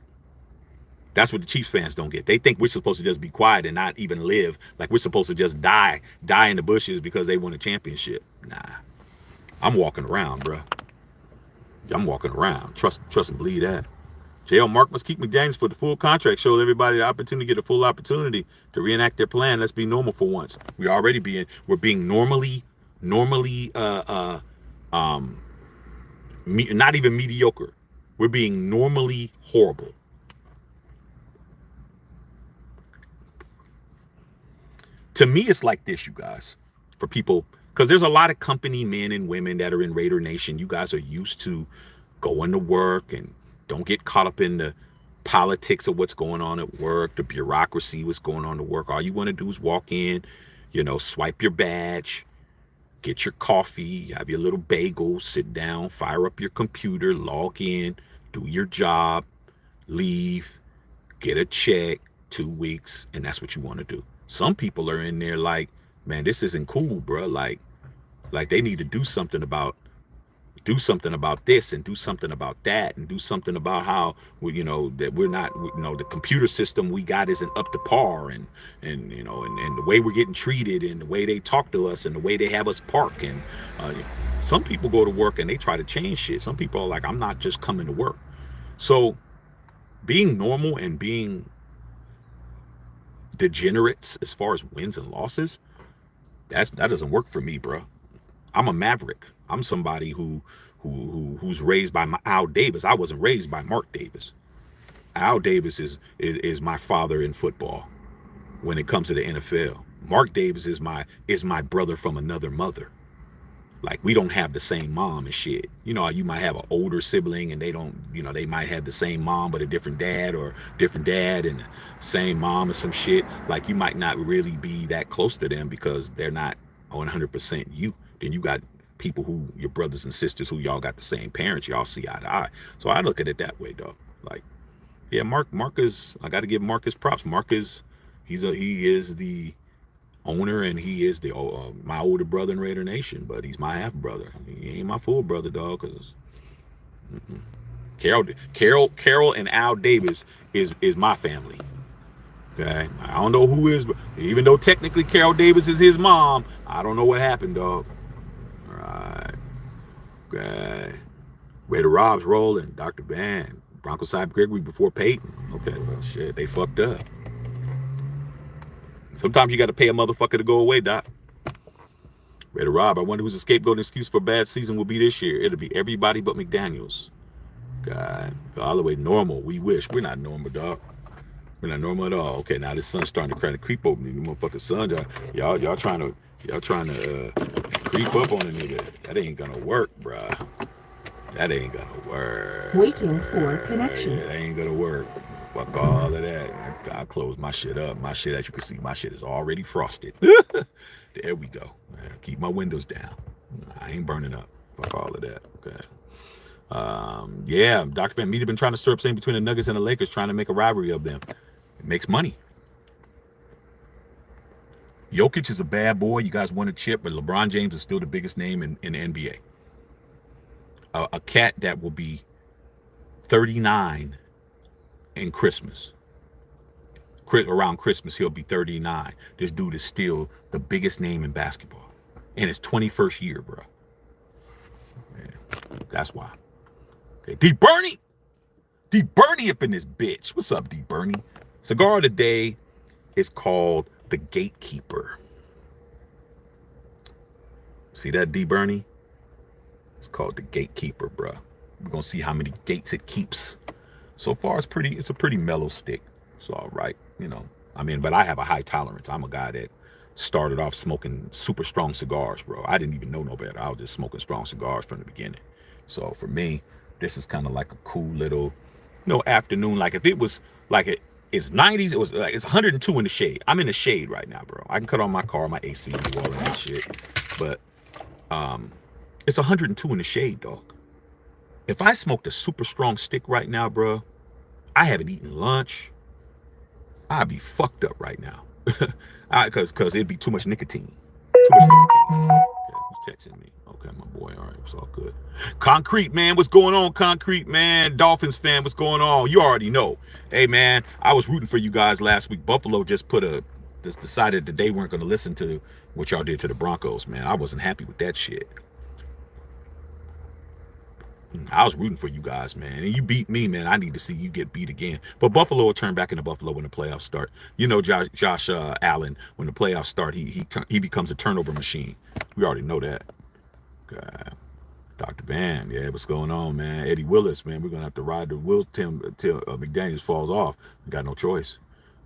That's what the Chiefs fans don't get. They think we're supposed to just be quiet and not even live. Like we're supposed to just die in the bushes because they won a championship. Nah. I'm walking around, bro. I'm walking around. Trust and believe that. JL Mark must keep McDaniels for the full contract. Show everybody the opportunity to get a full opportunity to reenact their plan. Let's be normal for once. We're being normally, not even mediocre. We're being normally horrible. To me, it's like this, you guys. For people, because there's a lot of company men and women that are in Raider Nation. You guys are used to going to work and don't get caught up in the politics of what's going on at work, the bureaucracy, what's going on at work. All you want to do is walk in, swipe your badge, get your coffee, have your little bagel, sit down, fire up your computer, log in, do your job, leave, get a check, 2 weeks, and that's what you want to do. Some people are in there like, man, this isn't cool, bro. Like they need to do something about this and do something about that and do something about how that we're not, the computer system we got isn't up to par and the way we're getting treated and the way they talk to us and the way they have us park. And some people go to work and they try to change shit. Some people are like, I'm not just coming to work. So being normal and being degenerates as far as wins and losses, that doesn't work for me, bro. I'm a maverick. I'm somebody who's raised by Al Davis. I wasn't raised by Mark Davis. Al Davis is my father in football when it comes to the NFL. Mark Davis is my brother from another mother. Like, we don't have the same mom and shit. You might have an older sibling and they don't, they might have the same mom but a different dad, or different dad and the same mom or some shit. Like, you might not really be that close to them because they're not 100% you. Then you got people who, your brothers and sisters, who y'all got the same parents, y'all see eye to eye. So I look at it that way, dog. Like, Yeah, Marcus. I got to give Marcus props. Marcus, he is the owner, and he is the my older brother in Raider Nation, but he's my half brother. He ain't my full brother, dog. Cause Carol, and Al Davis is my family. Okay, I don't know who is, even though technically Carol Davis is his mom. I don't know what happened, dog. All right, okay. Raider Rob's rolling. Dr. Van, Bronco side Gregory before Peyton. Okay, well shit, they fucked up. Sometimes you got to pay a motherfucker to go away, Doc. Raider Rob, I wonder whose scapegoat excuse for a bad season will be this year. It'll be everybody but McDaniels. God, all the way normal. We wish. We're not normal, dog. We're not normal at all. Okay, now this sun's starting to kind of creep over me. You motherfucking sun, y'all trying to creep up on a nigga. That ain't gonna work, bruh. That ain't gonna work. Waiting for connection. That ain't gonna work. Fuck all of that. I close my shit up. My shit, as you can see, my shit is already frosted. There we go. Keep my windows down. I ain't burning up. Fuck all of that. Okay. Yeah, Dr. Van Meter been trying to stir up something between the Nuggets and the Lakers, trying to make a rivalry of them. It makes money. Jokic is a bad boy. You guys won a chip, but LeBron James is still the biggest name in the NBA. A cat that will be 39 in Christmas. Around Christmas, he'll be 39. This dude is still the biggest name in basketball. And it's 21st year, bro. Man, that's why. Okay, D Bernie up in this bitch. What's up, D Bernie? Cigar of the day is called the Gatekeeper. See that, D Bernie? It's called the Gatekeeper, bro. We're gonna see how many gates it keeps. So far, it's a pretty mellow stick. It's all right, you know. I mean, but I have a high tolerance. I'm a guy that started off smoking super strong cigars, bro. I didn't even know no better. I was just smoking strong cigars from the beginning. So for me, this is kind of like a cool little, afternoon. Like if it was like it's 90s, it was like it's 102 in the shade. I'm in the shade right now, bro. I can cut on my car, my AC, and do all of that shit. But it's 102 in the shade, dog. If I smoked a super strong stick right now, bro, I haven't eaten lunch. I'd be fucked up right now. Cause it'd be too much nicotine. Too much nicotine. Okay, who's texting me? Okay, my boy. All right, it's all good. Concrete, man. What's going on, Concrete, man? Dolphins fan, what's going on? You already know. Hey, man, I was rooting for you guys last week. Buffalo just decided that they weren't going to listen to what y'all did to the Broncos, man. I wasn't happy with that shit. I was rooting for you guys, man. And you beat me, man. I need to see you get beat again. But Buffalo will turn back into Buffalo when the playoffs start. You know, Josh Allen, when the playoffs start, he becomes a turnover machine. We already know that. God. Dr. Van, yeah, what's going on, man? Eddie Willis, man. We're going to have to ride the wheels till McDaniels falls off. We got no choice.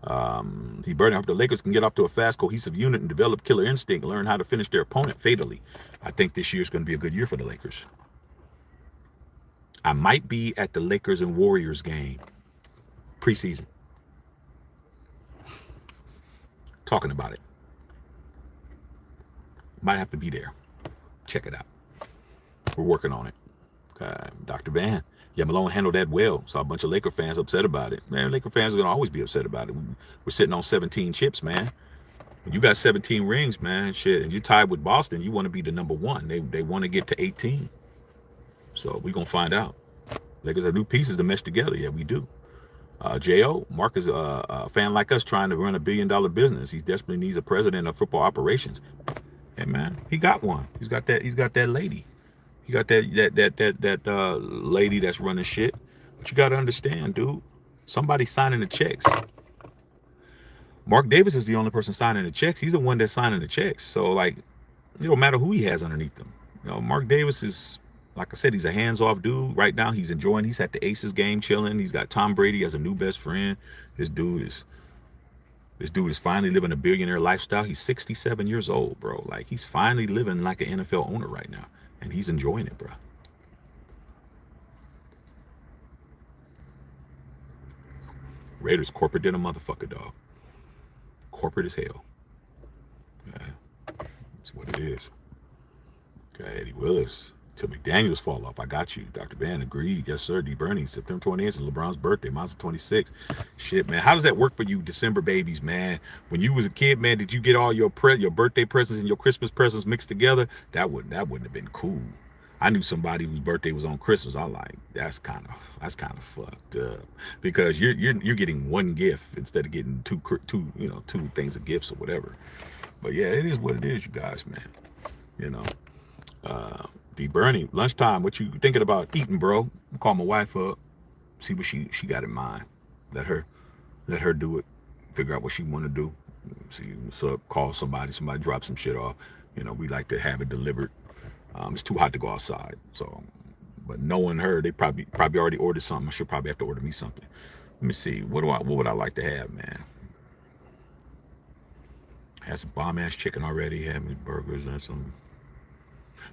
He burning up. The Lakers can get off to a fast, cohesive unit and develop killer instinct, learn how to finish their opponent fatally. I think this year is going to be a good year for the Lakers. I might be at the Lakers and Warriors game preseason. Talking about it. Might have to be there. Check it out. We're working on it. Okay. Dr. Van. Yeah, Malone handled that well. Saw a bunch of Laker fans upset about it. Man, Laker fans are going to always be upset about it. We're sitting on 17 chips, man. When you got 17 rings, man, shit, and you're tied with Boston, you want to be the number one. They want to get to 18. So we're going to find out. Lakers have new pieces to mesh together. Yeah, we do. J.O., Mark is a fan like us trying to run $1 billion business. He desperately needs a president of football operations. Hey, man, he got one. He's got that lady. He got that lady that's running shit. But you got to understand, dude, somebody's signing the checks. Mark Davis is the only person signing the checks. He's the one that's signing the checks. So, like, it don't matter who he has underneath them. Mark Davis is, like I said, he's a hands-off dude. Right now, he's enjoying. He's at the Aces game chilling. He's got Tom Brady as a new best friend. This dude is finally living a billionaire lifestyle. He's 67 years old, bro. Like, he's finally living like an NFL owner right now. And he's enjoying it, bro. Raiders corporate than a motherfucker, dog. Corporate as hell. Okay. That's what it is. Okay, Eddie Willis. Till McDaniels fall off. I got you. Dr. Van agreed. Yes, sir. D. Bernie, September 28th is LeBron's birthday. Mine's the 26th. Shit, man. How does that work for you, December babies, man? When you was a kid, man, did you get all your birthday presents and your Christmas presents mixed together? That wouldn't have been cool. I knew somebody whose birthday was on Christmas. I like that's kind of fucked up because you're getting one gift instead of getting two things of gifts or whatever. But yeah, it is what it is, you guys, man. You know. D. Bernie, lunchtime. What you thinking about eating, bro? Call my wife up, see what she got in mind. Let her do it. Figure out what she want to do. See what's up. Call somebody. Somebody drop some shit off. We like to have it delivered. It's too hot to go outside. So, but knowing her, they probably already ordered something. I should probably have to order me something. Let me see. What would I like to have, man? Had some bomb ass chicken already. Had me burgers and some.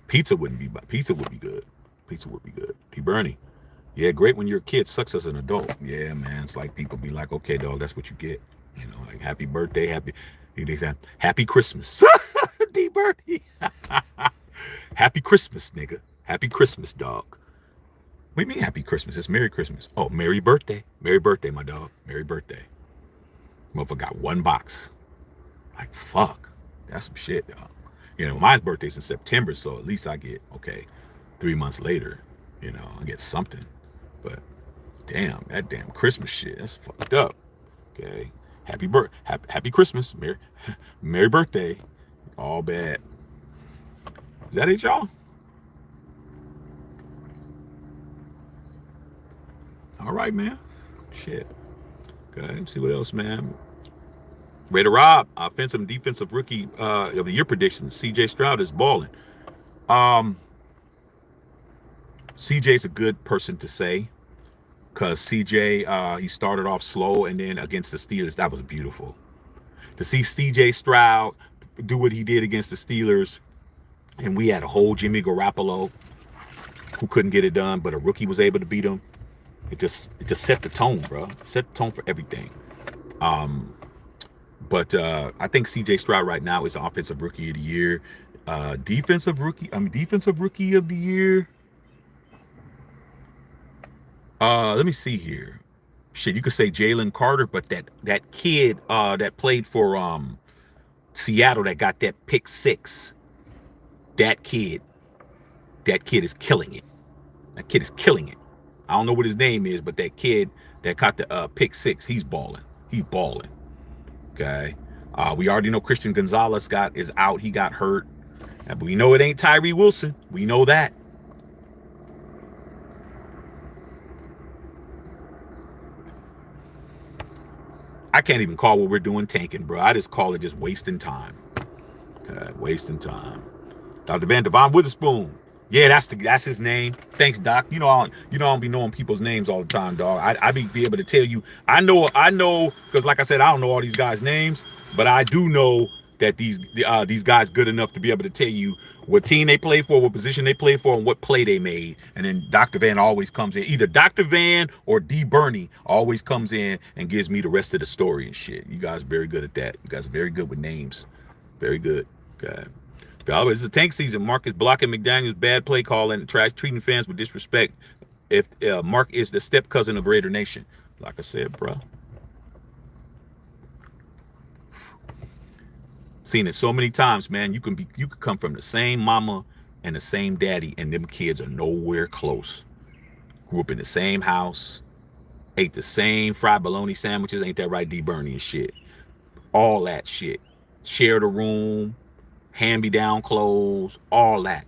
Pizza would be good. Pizza would be good. T. Bernie. Yeah, great when you're a kid. Sucks as an adult. Yeah, man. It's like people be like, okay, dog, that's what you get. Like happy birthday, happy Christmas. D. Bernie. Happy Christmas, nigga. Happy Christmas, dog. What do you mean happy Christmas? It's Merry Christmas. Oh, Merry birthday. Merry birthday, my dog. Merry birthday. Motherfucker got one box. Like, fuck. That's some shit, dog. My birthday's in September, so at least I get, 3 months later, I get something. But damn, that damn Christmas shit, that's fucked up. Okay. Happy Christmas. Merry birthday. All bad. Is that it, y'all? All right, man. Shit. Okay, let's see what else, man. Ready to Rob, offensive and defensive rookie of the year predictions. C.J. Stroud is balling. C.J.'s a good person to say because C.J. He started off slow and then against the Steelers, that was beautiful. To see C.J. Stroud do what he did against the Steelers, and we had a whole Jimmy Garoppolo who couldn't get it done, but a rookie was able to beat him. It just set the tone, bro. Set the tone for everything. But I think C.J. Stroud right now is the offensive rookie of the year. Defensive rookie of the year. Let me see here. Shit, you could say Jalen Carter, but that kid that played for Seattle that got that pick six. That kid is killing it. That kid is killing it. I don't know what his name is, but that kid that caught the pick six, he's balling. He's balling. Okay. We already know Christian Gonzalez is out. He got hurt. But we know it ain't Tyree Wilson. We know that. I can't even call what we're doing tanking, bro. I just call it just wasting time. Okay, wasting time. Dr. Devon Witherspoon. Yeah, that's his name. Thanks, Doc. I don't be knowing people's names all the time, dog. I be able to tell you. I know, because like I said, I don't know all these guys' names, but I do know that these guys good enough to be able to tell you what team they play for, what position they play for, and what play they made. And then Dr. Van always comes in. Either Dr. Van or D. Bernie always comes in and gives me the rest of the story and shit. You guys are very good at that. You guys are very good with names. Very good. Okay. It's a tank season. Mark is blocking McDaniels' bad play calling, trash treating fans with disrespect. If Mark is the step cousin of Raider Nation, like I said, bro. Seen it so many times, man. You could come from the same mama and the same daddy, and them kids are nowhere close. Grew up in the same house, ate the same fried bologna sandwiches. Ain't that right, D. Bernie and shit? All that shit. Shared a room. Hand-me-down clothes, all that.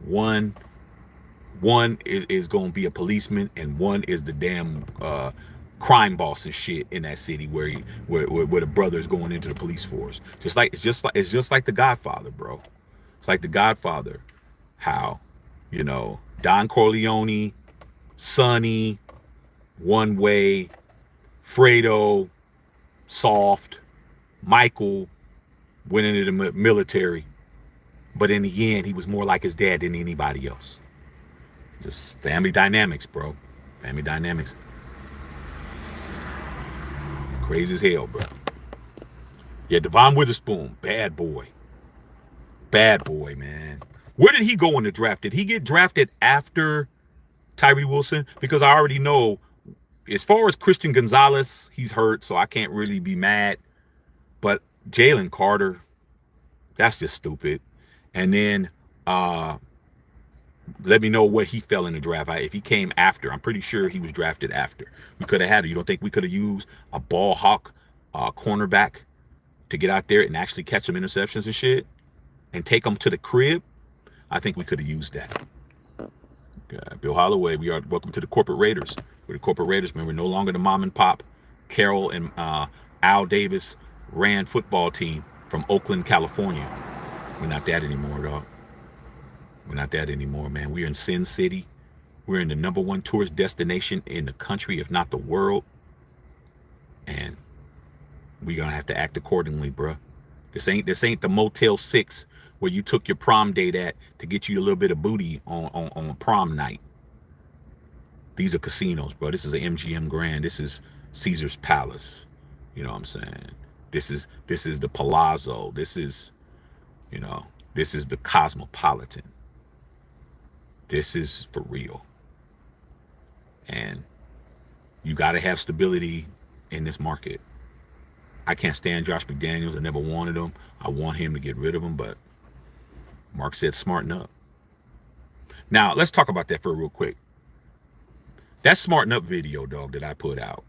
One is going to be a policeman, and one is the damn crime boss and shit in that city where the brother is going into the police force. It's just like The Godfather, bro. It's like The Godfather. How, Don Corleone, Sonny, One Way, Fredo, Soft, Michael. Went into the military, but in the end, he was more like his dad than anybody else. Just family dynamics, bro. Family dynamics. Crazy as hell, bro. Yeah, Devon Witherspoon, bad boy. Bad boy, man. Where did he go in the draft? Did he get drafted after Tyree Wilson? Because I already know, as far as Christian Gonzalez, he's hurt, so I can't really be mad. But Jalen Carter, that's just stupid. And then let me know where he fell in the draft. If he came after, I'm pretty sure he was drafted after. We could have had it. You don't think we could have used a ball hawk cornerback to get out there and actually catch some interceptions and shit and take them to the crib? I think we could have used that. Bill Holloway, we are welcome to the corporate Raiders. We're the corporate Raiders, man. We're no longer the mom and pop Carol and Al Davis ran football team from Oakland, California. We're not that anymore, dog. We're not that anymore, man. We're in Sin City. We're in the #1 tourist destination in the country, if not the world. And we're gonna have to act accordingly, bruh. This ain't the Motel 6 where you took your prom date at to get you a little bit of booty on prom night. These are casinos, bro. This is an MGM Grand. This is Caesar's Palace. You know what I'm saying? This is the Palazzo. This is the Cosmopolitan. This is for real. And you got to have stability in this market. I can't stand Josh McDaniels. I never wanted him. I want him to get rid of him, but Mark said smarten up. Now, let's talk about that for real quick. That smarten up video, dog, that I put out,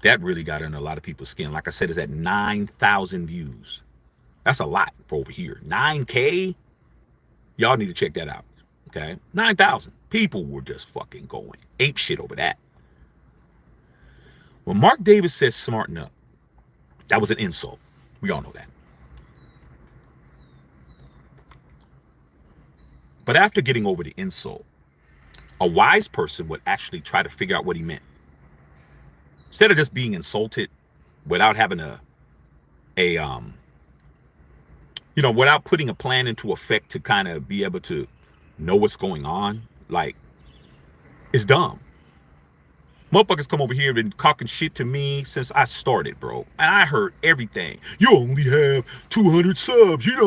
that really got under a lot of people's skin. Like I said, it's at 9,000 views. That's a lot for over here. 9K? Y'all need to check that out, okay? 9,000. People were just fucking going ape shit over that. When Mark Davis says smarten up, that was an insult. We all know that. But after getting over the insult, a wise person would actually try to figure out what he meant. Instead of just being insulted without having without putting a plan into effect to kind of be able to know what's going on, like, it's dumb. Motherfuckers come over here and been talking shit to me since I started, bro. And I heard everything. You only have 200 subs. You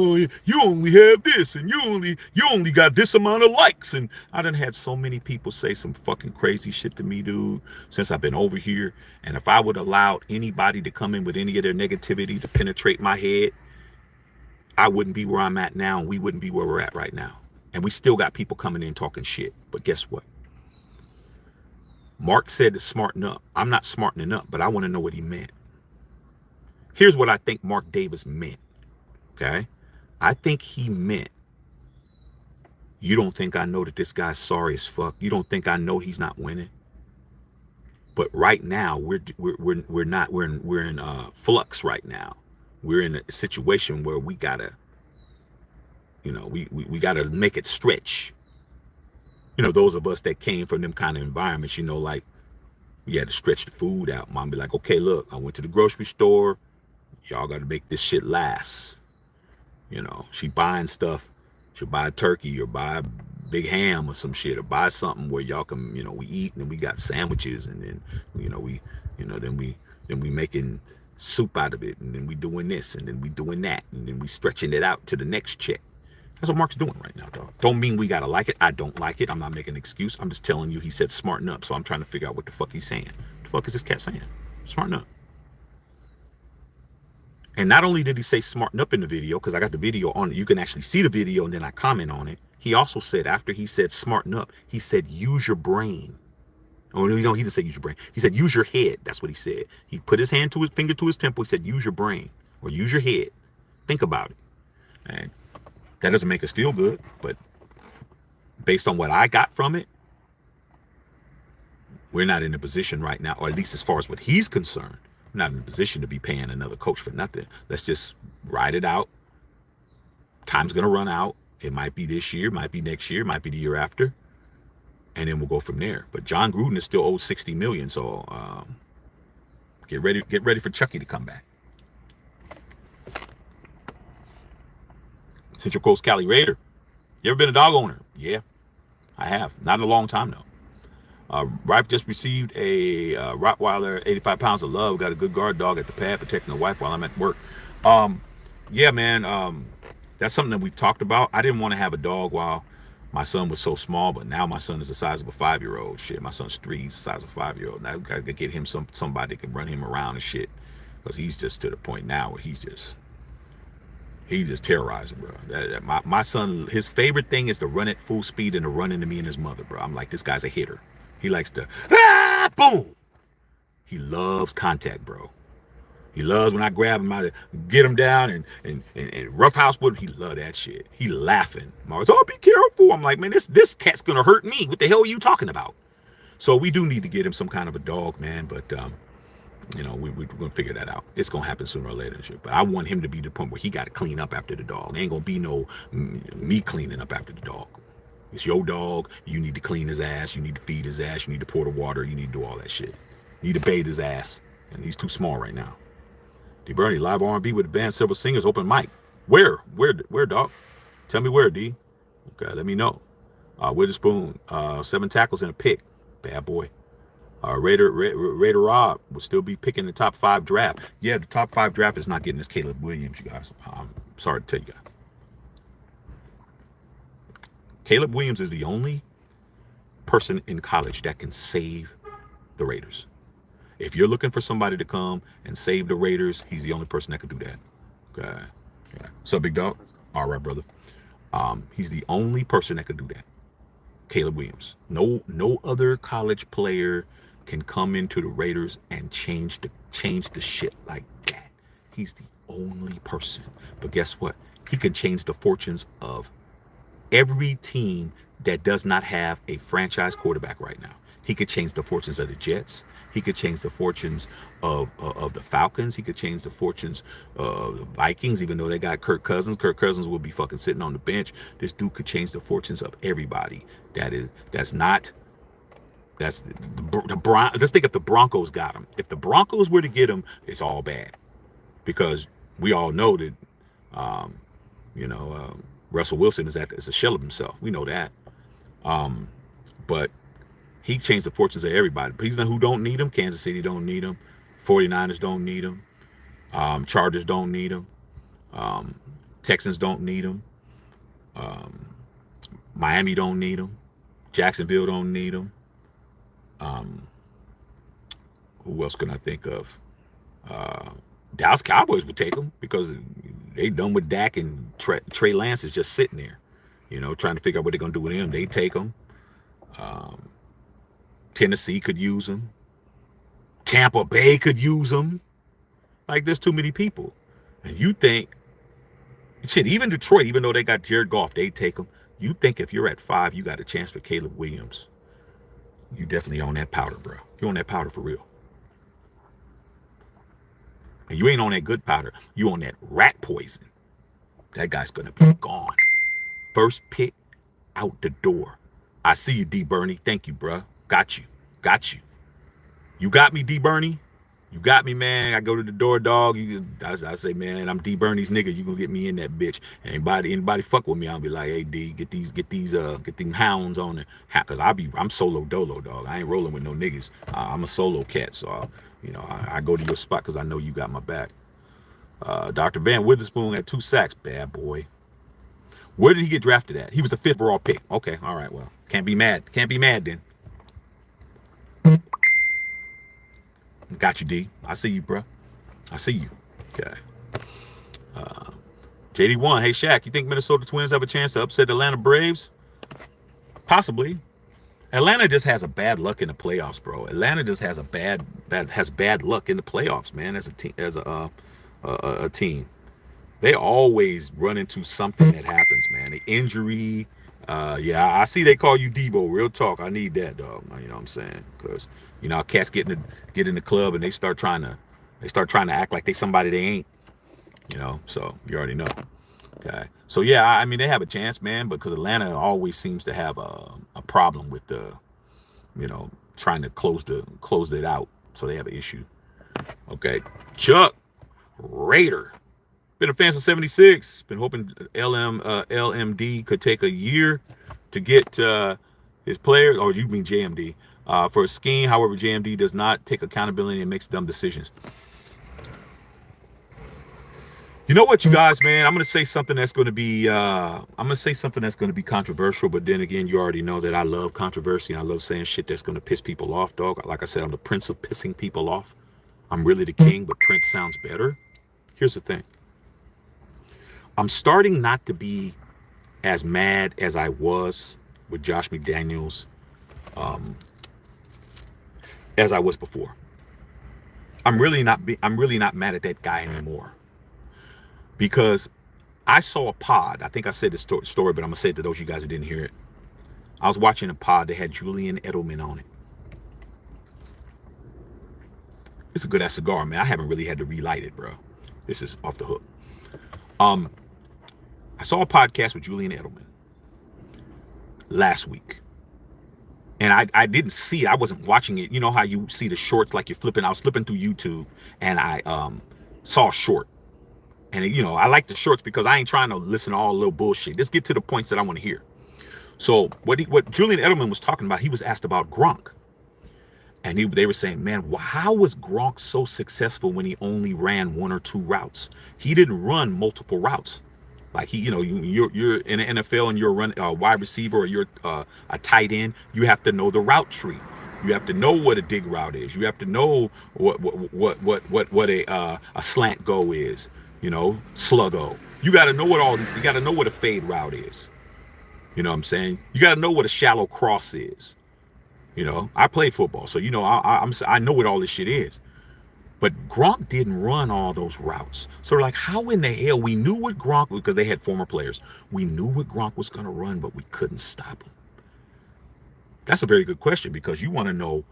only have this, and you only got this amount of likes. And I done had so many people say some fucking crazy shit to me, dude, since I've been over here. And if I would allow anybody to come in with any of their negativity to penetrate my head, I wouldn't be where I'm at now, and we wouldn't be where we're at right now. And we still got people coming in talking shit. But guess what? Mark said to smarten up. I'm not smartening up, but I want to know what he meant. Here's what I think Mark Davis meant, okay? I think he meant, you don't think I know that this guy's sorry as fuck? You don't think I know he's not winning? But right now, we're in flux right now. We're in a situation where we gotta, we gotta make it stretch. Those of us that came from them kind of environments, like we had to stretch the food out. Mom be like, okay, look, I went to the grocery store. Y'all got to make this shit last. She buying stuff. She'll buy a turkey or buy a big ham or some shit, or buy something where y'all can, we eat, and then we got sandwiches, and then, then we making soup out of it, and then we doing this, and then we doing that, and then we stretching it out to the next check. That's what Mark's doing right now, dog. Don't mean we gotta like it. I don't like it. I'm not making an excuse. I'm just telling you he said smarten up. So I'm trying to figure out what the fuck he's saying. What the fuck is this cat saying? Smarten up. And not only did he say smarten up in the video, because I got the video on it, you can actually see the video and then I comment on it. He also said, after he said smarten up, he said use your brain. Oh, no, he didn't say use your brain. He said use your head. That's what he said. He put his finger to his temple. He said use your brain or use your head. Think about it. And that doesn't make us feel good, but based on what I got from it, we're not in a position right now, or at least as far as what he's concerned, we're not in a position to be paying another coach for nothing. Let's just ride it out. Time's going to run out. It might be this year, might be next year, might be the year after, and then we'll go from there. But John Gruden is still owed $60 million, so get ready for Chucky to come back. Central Coast Cali Raider. You ever been a dog owner? Yeah, I have. Not in a long time, though. Wife just received a Rottweiler, 85 pounds of love. Got a good guard dog at the pad, protecting the wife while I'm at work. Yeah, man. That's something that we've talked about. I didn't want to have a dog while my son was so small, but now my son is the size of a 5-year-old. Shit, my son's 3, he's the size of a 5-year-old. Now I gotta get him somebody that can run him around and shit, because he's just to the point now where he's just terrorizing, bro. My son, his favorite thing is to run at full speed and to run into me and his mother, bro. I'm like, this guy's a hitter. He likes to boom. He loves contact, bro. He loves when I grab him, I get him down and roughhouse with him. He love that shit. He laughing. Mark's, oh, be careful. I'm like, man, this cat's gonna hurt me. What the hell are you talking about? So we do need to get him some kind of a dog, man. But you know, we're gonna figure that out. It's gonna happen sooner or later and shit. But I want him to be the point where he got to clean up after the dog. There ain't gonna be no me cleaning up after the dog. It's your dog. You need to clean his ass. You need to feed his ass. You need to pour the water. You need to do all that shit. You need to bathe his ass. And he's too small right now. D Bernie, live R&B with the band Silver Singers, open mic. Where, dog? Tell me where, D. Okay, let me know. Witherspoon, 7 tackles and a pick. Bad boy. Raider Rob will still be picking the top 5 draft. Yeah, the top 5 draft is not getting this Caleb Williams, you guys. I'm sorry to tell you guys. Caleb Williams is the only person in college that can save the Raiders. If you're looking for somebody to come and save the Raiders, he's the only person that could do that. Okay. Yeah. What's up, big dog? All right, brother. He's the only person that could do that. Caleb Williams. No other college player can come into the Raiders and change the shit like that. He's the only person. But guess what? He can change the fortunes of every team that does not have a franchise quarterback right now. He could change the fortunes of the Jets. He could change the fortunes of the Falcons. He could change the fortunes of the Vikings, even though they got Kirk Cousins. Kirk Cousins will be fucking sitting on the bench. This dude could change the fortunes of everybody. Let's think if the Broncos got him. If the Broncos were to get him, it's all bad, because we all know that, Russell Wilson is a shell of himself. We know that. But he changed the fortunes of everybody. People who don't need him, Kansas City don't need him. 49ers don't need him. Chargers don't need him. Texans don't need him. Miami don't need him. Jacksonville don't need him. Who else can I think of? Dallas Cowboys would take him because they done with Dak, and Trey Lance is just sitting there, trying to figure out what they're going to do with him. They take him. Tennessee could use him. Tampa Bay could use him. Like, there's too many people. And you think, shit, even Detroit, even though they got Jared Goff, they take him. You think if you're at 5, you got a chance for Caleb Williams. You definitely own that powder, bro. You own that powder for real. And you ain't on that good powder. You on that rat poison. That guy's going to be gone. First pick out the door. I see you, D. Bernie. Thank you, bro. Got you. You got me, D. Bernie. You got me, man. I go to the door, dog. I say, man, I'm D. Bernie's nigga. You gonna get me in that bitch. And anybody fuck with me, I'll be like, hey, D, get these hounds on there. Cause I'm solo dolo, dog. I ain't rolling with no niggas. I'm a solo cat, so I go to your spot because I know you got my back. Dr. Van Witherspoon had 2 sacks. Bad boy. Where did he get drafted at? He was the 5th overall pick. Okay, all right, well, can't be mad then. Got you, D. I see you, bro. I see you. Okay. JD1, hey, Shaq, you think Minnesota Twins have a chance to upset Atlanta Braves? Possibly. Atlanta just has a bad luck in the playoffs, bro. Atlanta just has bad luck in the playoffs, man, as a team. They always run into something that happens, man. The injury. I see they call you Debo. Real talk. I need that, dog. You know what I'm saying? Because cats get in the club and they start trying to act like they somebody they ain't. So you already know. Okay. So yeah, I mean they have a chance, man, because Atlanta always seems to have a problem with the, trying to close it out. So they have an issue. Okay. Chuck Raider. Been a fan since '76. Been hoping LMD could take a year to get his player. Or you mean JMD? For a scheme. However, JMD does not take accountability and makes dumb decisions. You know what, you guys, man? I'm gonna say something that's gonna be controversial, but then again, you already know that I love controversy and I love saying shit that's gonna piss people off, dog. Like I said, I'm the prince of pissing people off. I'm really the king, but Prince sounds better. Here's the thing. I'm starting not to be as mad as I was with Josh McDaniels as I was before. I'm really not mad at that guy anymore. Because I saw a pod. I think I said this story, but I'm gonna say it to those of you guys that didn't hear it. I was watching a pod that had Julian Edelman on it. It's a good ass cigar, man. I haven't really had to relight it, bro. This is off the hook. I saw a podcast with Julian Edelman last week. And I didn't see it. I wasn't watching it. You know how you see the shorts like you're flipping. I was flipping through YouTube and I saw a short. And, you know, I like the shorts because I ain't trying to listen to all the little bullshit. Let's get to the points that I want to hear. So what Julian Edelman was talking about, he was asked about Gronk. And they were saying, man, how was Gronk so successful when he only ran one or two routes? He didn't run multiple routes. Like you're in the NFL and you're a wide receiver or you're a tight end. You have to know the route tree. You have to know what a dig route is. You have to know what a slant go is. You know, sluggo. You got to know what all these. You got to know what a fade route is. You know what I'm saying? You got to know what a shallow cross is. You know, I played football, so you know I know what all this shit is. But Gronk didn't run all those routes. So like, how in the hell we knew what Gronk, because they had former players, we knew what Gronk was going to run, but we couldn't stop him. That's a very good question because you want to know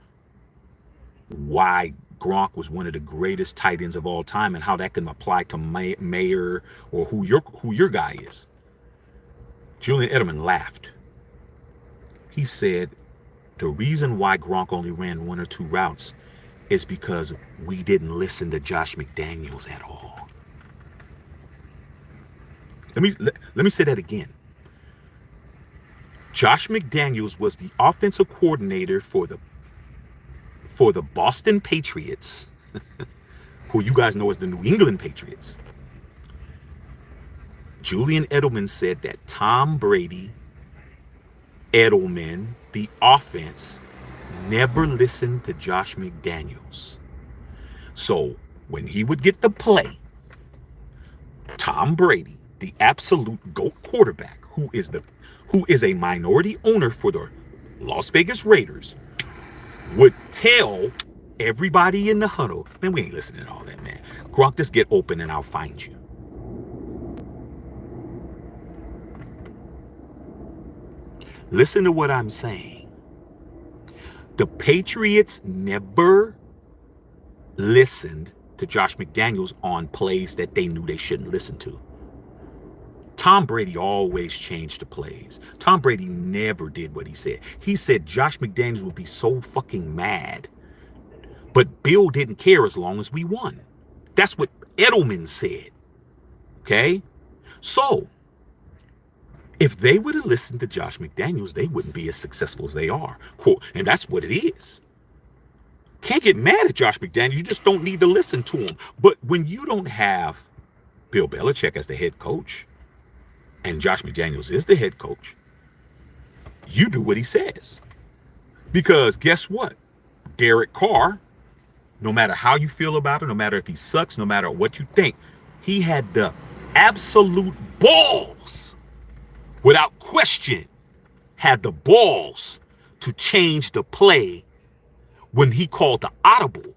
why Gronk was one of the greatest tight ends of all time and how that can apply to Mayer or who your guy is. Julian Edelman laughed. He said, the reason why Gronk only ran one or two routes is because we didn't listen to Josh McDaniels at all. Let me say that again. Josh McDaniels was the offensive coordinator for the Boston Patriots, who you guys know as the New England Patriots. Julian Edelman said that Tom Brady, Edelman, the offense, never listened to Josh McDaniels. So when he would get the play, Tom Brady, the absolute GOAT quarterback, who is a minority owner for the Las Vegas Raiders, would tell everybody in the huddle, man, we ain't listening to all that, man. Gronk, just get open and I'll find you. Listen to what I'm saying. The Patriots never listened to Josh McDaniels on plays that they knew they shouldn't listen to. Tom Brady always changed the plays. Tom Brady never did what he said. He said Josh McDaniels would be so fucking mad. But Bill didn't care as long as we won. That's what Edelman said. Okay? So, if they would have listened to Josh McDaniels, they wouldn't be as successful as they are. Cool. And that's what it is. Can't get mad at Josh McDaniels. You just don't need to listen to him. But when you don't have Bill Belichick as the head coach, and Josh McDaniels is the head coach, you do what he says. Because guess what? Derek Carr, no matter how you feel about it, no matter if he sucks, no matter what you think, he had the absolute balls, without question, had the balls to change the play when he called the audible,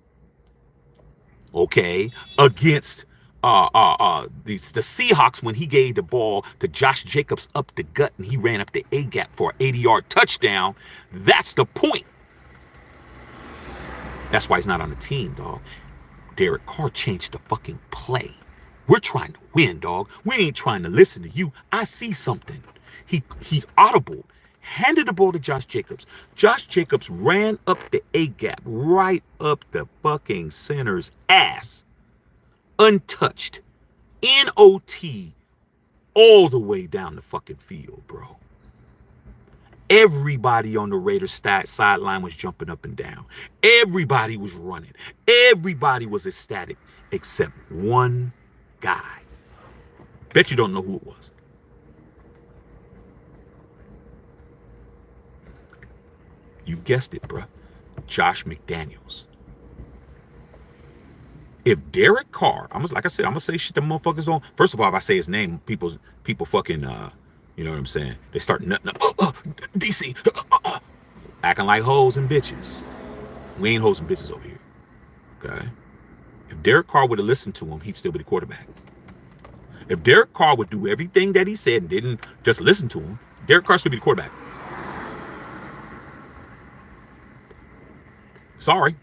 okay, against the Seahawks when he gave the ball to Josh Jacobs up the gut and he ran up the A-gap for an 80-yard touchdown. That's the point. That's why he's not on the team, dog. Derek Carr changed the fucking play. We're trying to win, dog. We ain't trying to listen to you. I see something. He audibled, handed the ball to Josh Jacobs. Josh Jacobs ran up the A-gap, right up the fucking center's ass. Untouched, NOT, all the way down the fucking field, bro. Everybody on the Raiders sideline was jumping up and down. Everybody was running. Everybody was ecstatic, except one guy. Bet you don't know who it was. You guessed it, bruh. Josh McDaniels. If Derek Carr, like I said, I'm gonna say shit the motherfuckers don't. First of all, if I say his name, people fucking you know what I'm saying? They start nutting up. DC, acting like hoes and bitches. We ain't hoes and bitches over here. Okay. If Derek Carr would have listened to him, he'd still be the quarterback. If Derek Carr would do everything that he said and didn't just listen to him, Derek Carr should be the quarterback. Sorry.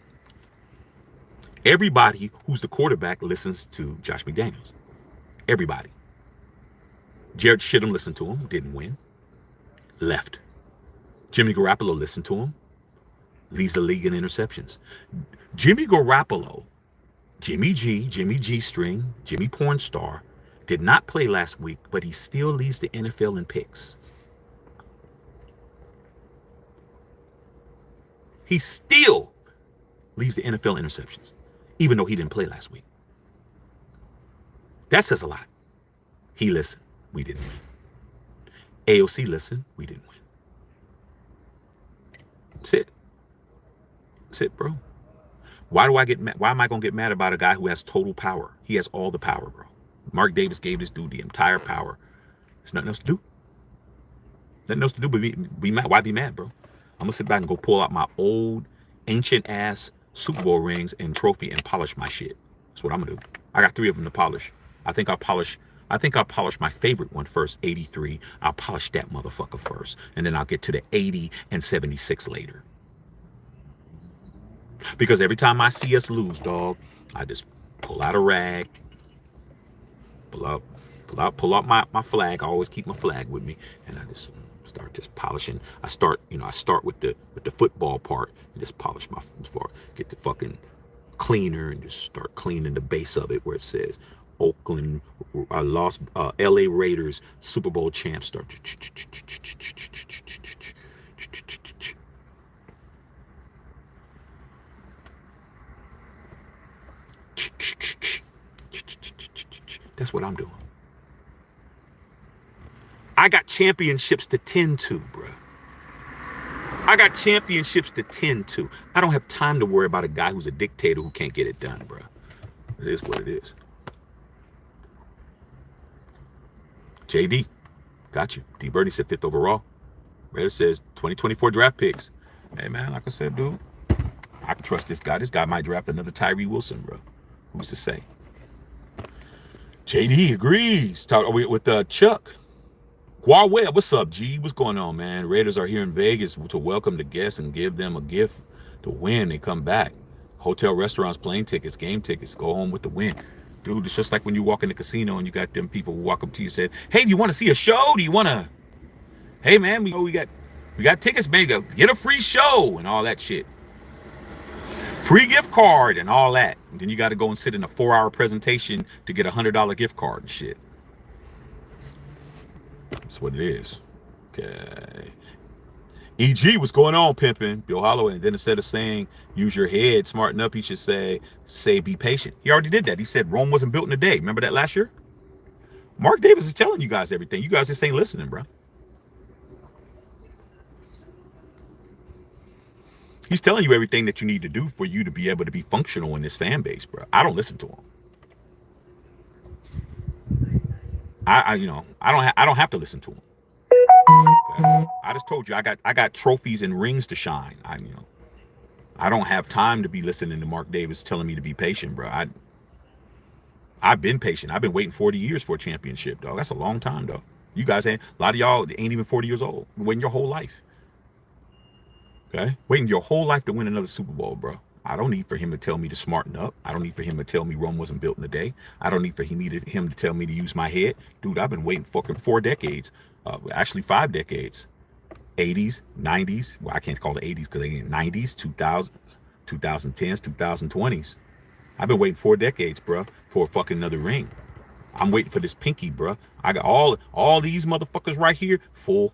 Everybody who's the quarterback listens to Josh McDaniels. Everybody. Jared Stidham listened to him, didn't win. Left. Jimmy Garoppolo listened to him, leads the league in interceptions. Jimmy Garoppolo, Jimmy G string, Jimmy Pornstar, did not play last week, but he still leads the NFL in picks. He still leads the NFL in interceptions, even though he didn't play last week. That says a lot. He listened. We didn't win. AOC listened. We didn't win. That's it. That's it, bro. Why do I get mad? Why am I going to get mad about a guy who has total power? He has all the power, bro. Mark Davis gave this dude the entire power. There's nothing else to do. Nothing else to do but be mad. Why be mad, bro? I'm going to sit back and go pull out my old, ancient-ass Super Bowl rings and trophy and polish my shit. That's what I'm going to do. I got 3 of them to polish. I think I'll polish my favorite one first, 83. I'll polish that motherfucker first. And then I'll get to the 80 and 76 later. Because every time I see us lose, dog, I just pull out a rag, pull out my flag. I always keep my flag with me, and I just start just polishing. I start with the football part and just polish my part. Get the fucking cleaner and just start cleaning the base of it where it says Oakland lost LA Raiders Super Bowl champs. Start. That's what I'm doing. I got championships to tend to, bruh. I got championships to tend to. I don't have time to worry about a guy who's a dictator who can't get it done, bruh. It is what it is. JD, got you. D. Birdie said 5th overall. Reddit says 2024 draft picks. Hey, man, like I said, dude, I can trust this guy. This guy might draft another Tyree Wilson, bro. Who's to say? JD agrees. Talk with Chuck. Guar Webb, what's up, G? What's going on, man? Raiders are here in Vegas to welcome the guests and give them a gift to win. They come back. Hotel, restaurants, plane tickets, game tickets. Go home with the win. Dude, it's just like when you walk in the casino and you got them people who walk up to you and say, hey, do you want to see a show? Do you want to? Hey, man, we got tickets, man. Get a free show and all that shit. Free gift card and all that. And then you got to go and sit in a 4-hour presentation to get a $100 gift card and shit. That's what it is. Okay. EG, what's going on, pimping? Bill Holloway. And then instead of saying, use your head, smarten up, he should say, be patient. He already did that. He said Rome wasn't built in a day. Remember that last year? Mark Davis is telling you guys everything. You guys just ain't listening, bro. He's telling you everything that you need to do for you to be able to be functional in this fan base, bro. I don't listen to him. I don't have to listen to him. Okay? I just told you I got trophies and rings to shine. I don't have time to be listening to Mark Davis telling me to be patient, bro. I've been patient. I've been waiting 40 years for a championship, dog. That's a long time, dog. You guys ain't, a lot of y'all ain't even 40 years old. You're waiting your whole life. Okay? Waiting your whole life to win another Super Bowl, bro. I don't need for him to tell me to smarten up. I don't need for him to tell me Rome wasn't built in a day. I don't need for him to tell me to use my head. Dude, I've been waiting fucking 4 decades. Actually 5 decades. 80s, 90s. Well, I can't call it 80s because they ain't 90s, 2000s, 2010s, 2020s. I've been waiting 4 decades, bro, for a fucking another ring. I'm waiting for this pinky, bro. I got all these motherfuckers right here full.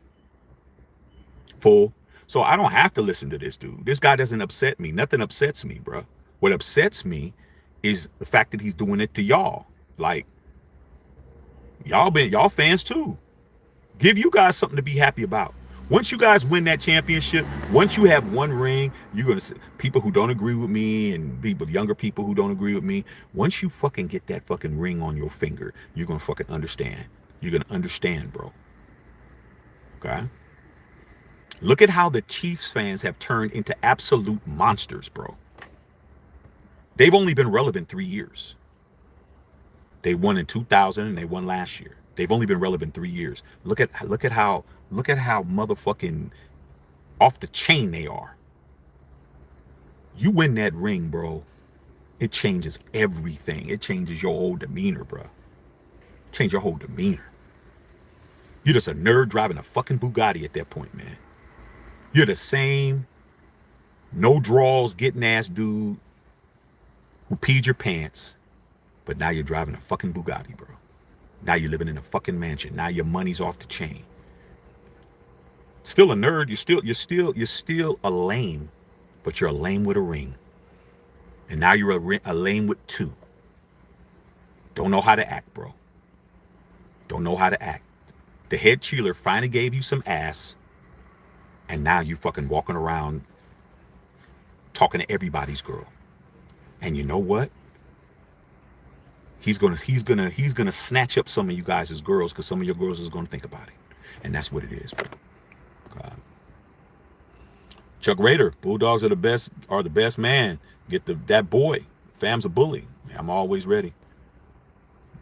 So I don't have to listen to this dude. This guy doesn't upset me. Nothing upsets me, bro. What upsets me is the fact that he's doing it to y'all. Like, Y'all fans too. Give you guys something to be happy about. Once you guys win that championship, once you have one ring, you're gonna see people who don't agree with me and people, younger people who don't agree with me. Once you fucking get that fucking ring on your finger, you're gonna fucking understand. You're gonna understand, bro. Okay. Look at how the Chiefs fans have turned into absolute monsters, bro. They've only been relevant 3 years. They won in 2000 and they won last year. They've only been relevant 3 years. Look at how motherfucking off the chain they are. You win that ring, bro. It changes everything. It changes your whole demeanor, bro. Change your whole demeanor. You're just a nerd driving a fucking Bugatti at that point, man. You're the same no draws getting ass dude who peed your pants, but now you're driving a fucking Bugatti, bro. Now you're living in a fucking mansion. Now your money's off the chain. Still a nerd. You're still a lame, but you're a lame with a ring. And now you're a lame with two. Don't know how to act, bro. Don't know how to act. The head cheerleader finally gave you some ass, and now you fucking walking around talking to everybody's girl. And you know what? He's gonna snatch up some of you guys as girls because some of your girls is gonna think about it, and that's what it is, bro. Chuck Rader, Bulldogs are the best man. Get that boy. Fam's a bully. I'm always ready.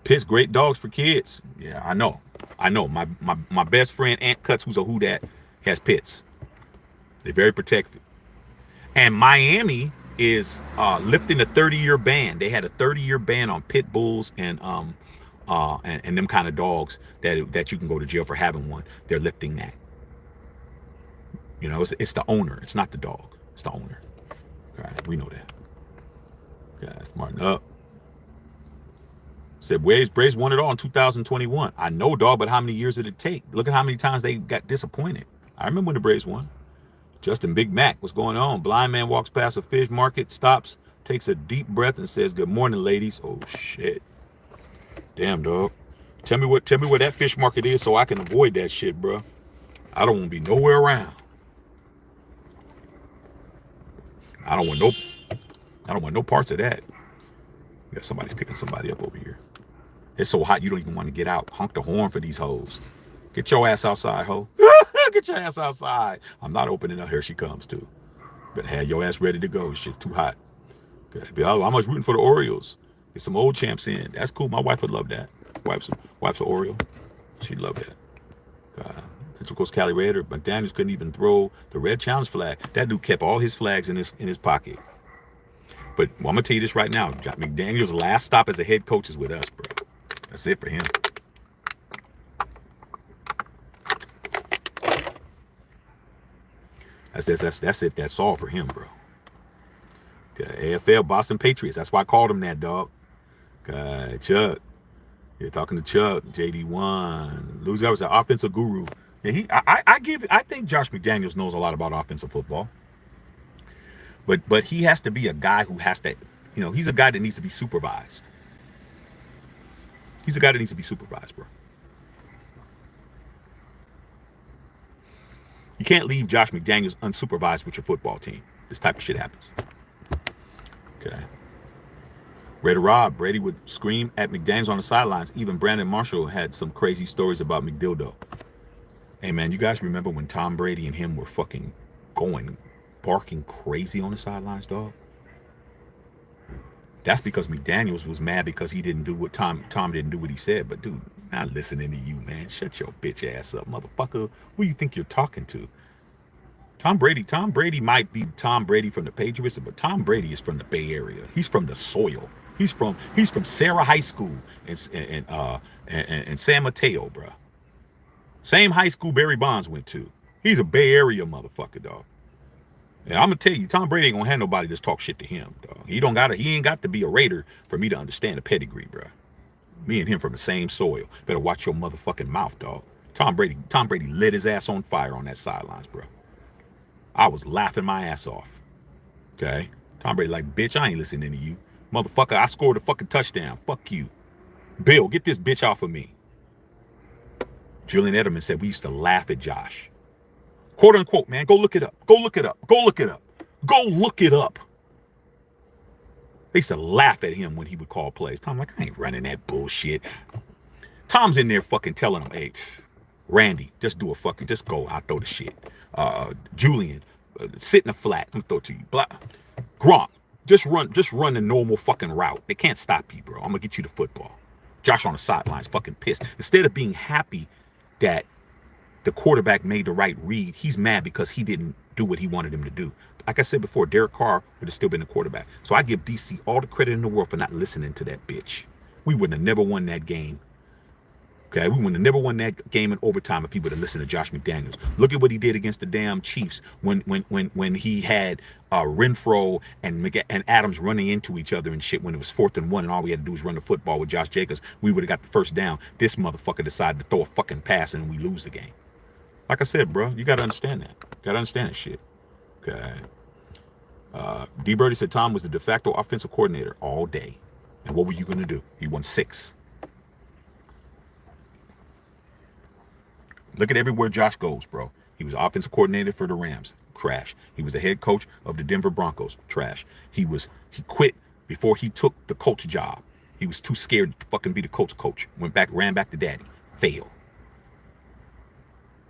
Pitts, great dogs for kids. Yeah, I know. My best friend Aunt Cuts, who's a who dat, has pits. They're very protective. And Miami is lifting a 30-year ban. They had a 30-year ban on pit bulls and them kind of dogs that you can go to jail for having one. They're lifting that. You know, it's the owner. It's not the dog. It's the owner. Okay, we know that. Okay, smarten up. Said Braves won it all in 2021. I know, dog, but how many years did it take? Look at how many times they got disappointed. I remember when the Braves won. Justin Big Mac, what's going on? Blind man walks past a fish market, stops, takes a deep breath, and says, "Good morning, ladies." Oh shit. Damn, dog. Tell me where that fish market is so I can avoid that shit, bro. I don't want to be nowhere around. I don't want no parts of that. Yeah, somebody's picking somebody up over here. It's so hot you don't even want to get out. Honk the horn for these hoes. Get your ass outside, ho. Get your ass outside. I'm not opening up. Here she comes too. But have your ass ready to go. Shit's too hot. Okay. I was rooting for the Orioles. Get some old champs in. That's cool. My wife would love that. Wife's an Oriole. She'd love that. Central Coast Cali Raider, McDaniels couldn't even throw the red challenge flag. That dude kept all his flags in his pocket. But I'm gonna tell you this right now. McDaniels' last stop as a head coach is with us, bro. That's it for him. That's it. That's all for him, bro. AFL Boston Patriots. That's why I called him that, dog. Chuck. You're talking to Chuck. JD1. Louis was an offensive guru. Yeah, I think Josh McDaniels knows a lot about offensive football. But he has to be a guy who has to, he's a guy that needs to be supervised. He's a guy that needs to be supervised, bro. You can't leave Josh McDaniels unsupervised with your football team. This type of shit happens. Okay. Raider Rob, Brady would scream at McDaniels on the sidelines. Even Brandon Marshall had some crazy stories about McDildo. Hey, man, you guys remember when Tom Brady and him were fucking barking crazy on the sidelines, dog? That's because McDaniels was mad because he didn't do what Tom didn't do what he said. But, dude, not listening to you, man. Shut your bitch ass up, motherfucker. Who you think you're talking to? Tom Brady might be Tom Brady from the Patriots, but Tom Brady is from the Bay Area. He's from the soil. He's from Sarah High School and San Mateo, bro. Same high school Barry Bonds went to. He's a Bay Area motherfucker, dog. And I'm gonna tell you, Tom Brady ain't gonna have nobody just talk shit to him, dog. He ain't got to be a Raider for me to understand the pedigree, bro. Me and him from the same soil. Better watch your motherfucking mouth, dog. Tom Brady lit his ass on fire on that sidelines, bro. I was laughing my ass off. Okay? Tom Brady like, bitch, I ain't listening to you. Motherfucker, I scored a fucking touchdown. Fuck you. Bill, get this bitch off of me. Julian Edelman said we used to laugh at Josh. Quote unquote, man. Go look it up. Go look it up. Go look it up. Go look it up. They used to laugh at him when he would call plays. Tom, like, I ain't running that bullshit. Tom's in there fucking telling him, hey, Randy, just do a fucking, just go. I'll throw the shit. Julian, sit in the flat. I'm gonna throw it to you. Gronk, just run the normal fucking route. They can't stop you, bro. I'm gonna get you the football. Josh on the sidelines, fucking pissed. Instead of being happy that the quarterback made the right read, he's mad because he didn't do what he wanted him to do. Like I said before, Derek Carr would have still been the quarterback. So I give DC all the credit in the world for not listening to that bitch. We wouldn't have never won that game. Okay, we would have never won that game in overtime if he would have listened to Josh McDaniels. Look at what he did against the damn Chiefs when he had Renfro and Adams running into each other and shit when it was 4th and 1 and all we had to do was run the football with Josh Jacobs. We would have got the first down. This motherfucker decided to throw a fucking pass and we lose the game. Like I said, bro, you got to understand that. Got to understand that shit. Okay. D. Birdie said Tom was the de facto offensive coordinator all day. And what were you going to do? He won 6. Look at everywhere Josh goes, bro. He was offensive coordinator for the Rams. Trash. He was the head coach of the Denver Broncos. Trash. He quit before he took the coach job. He was too scared to fucking be the coach. Ran back to daddy. Failed.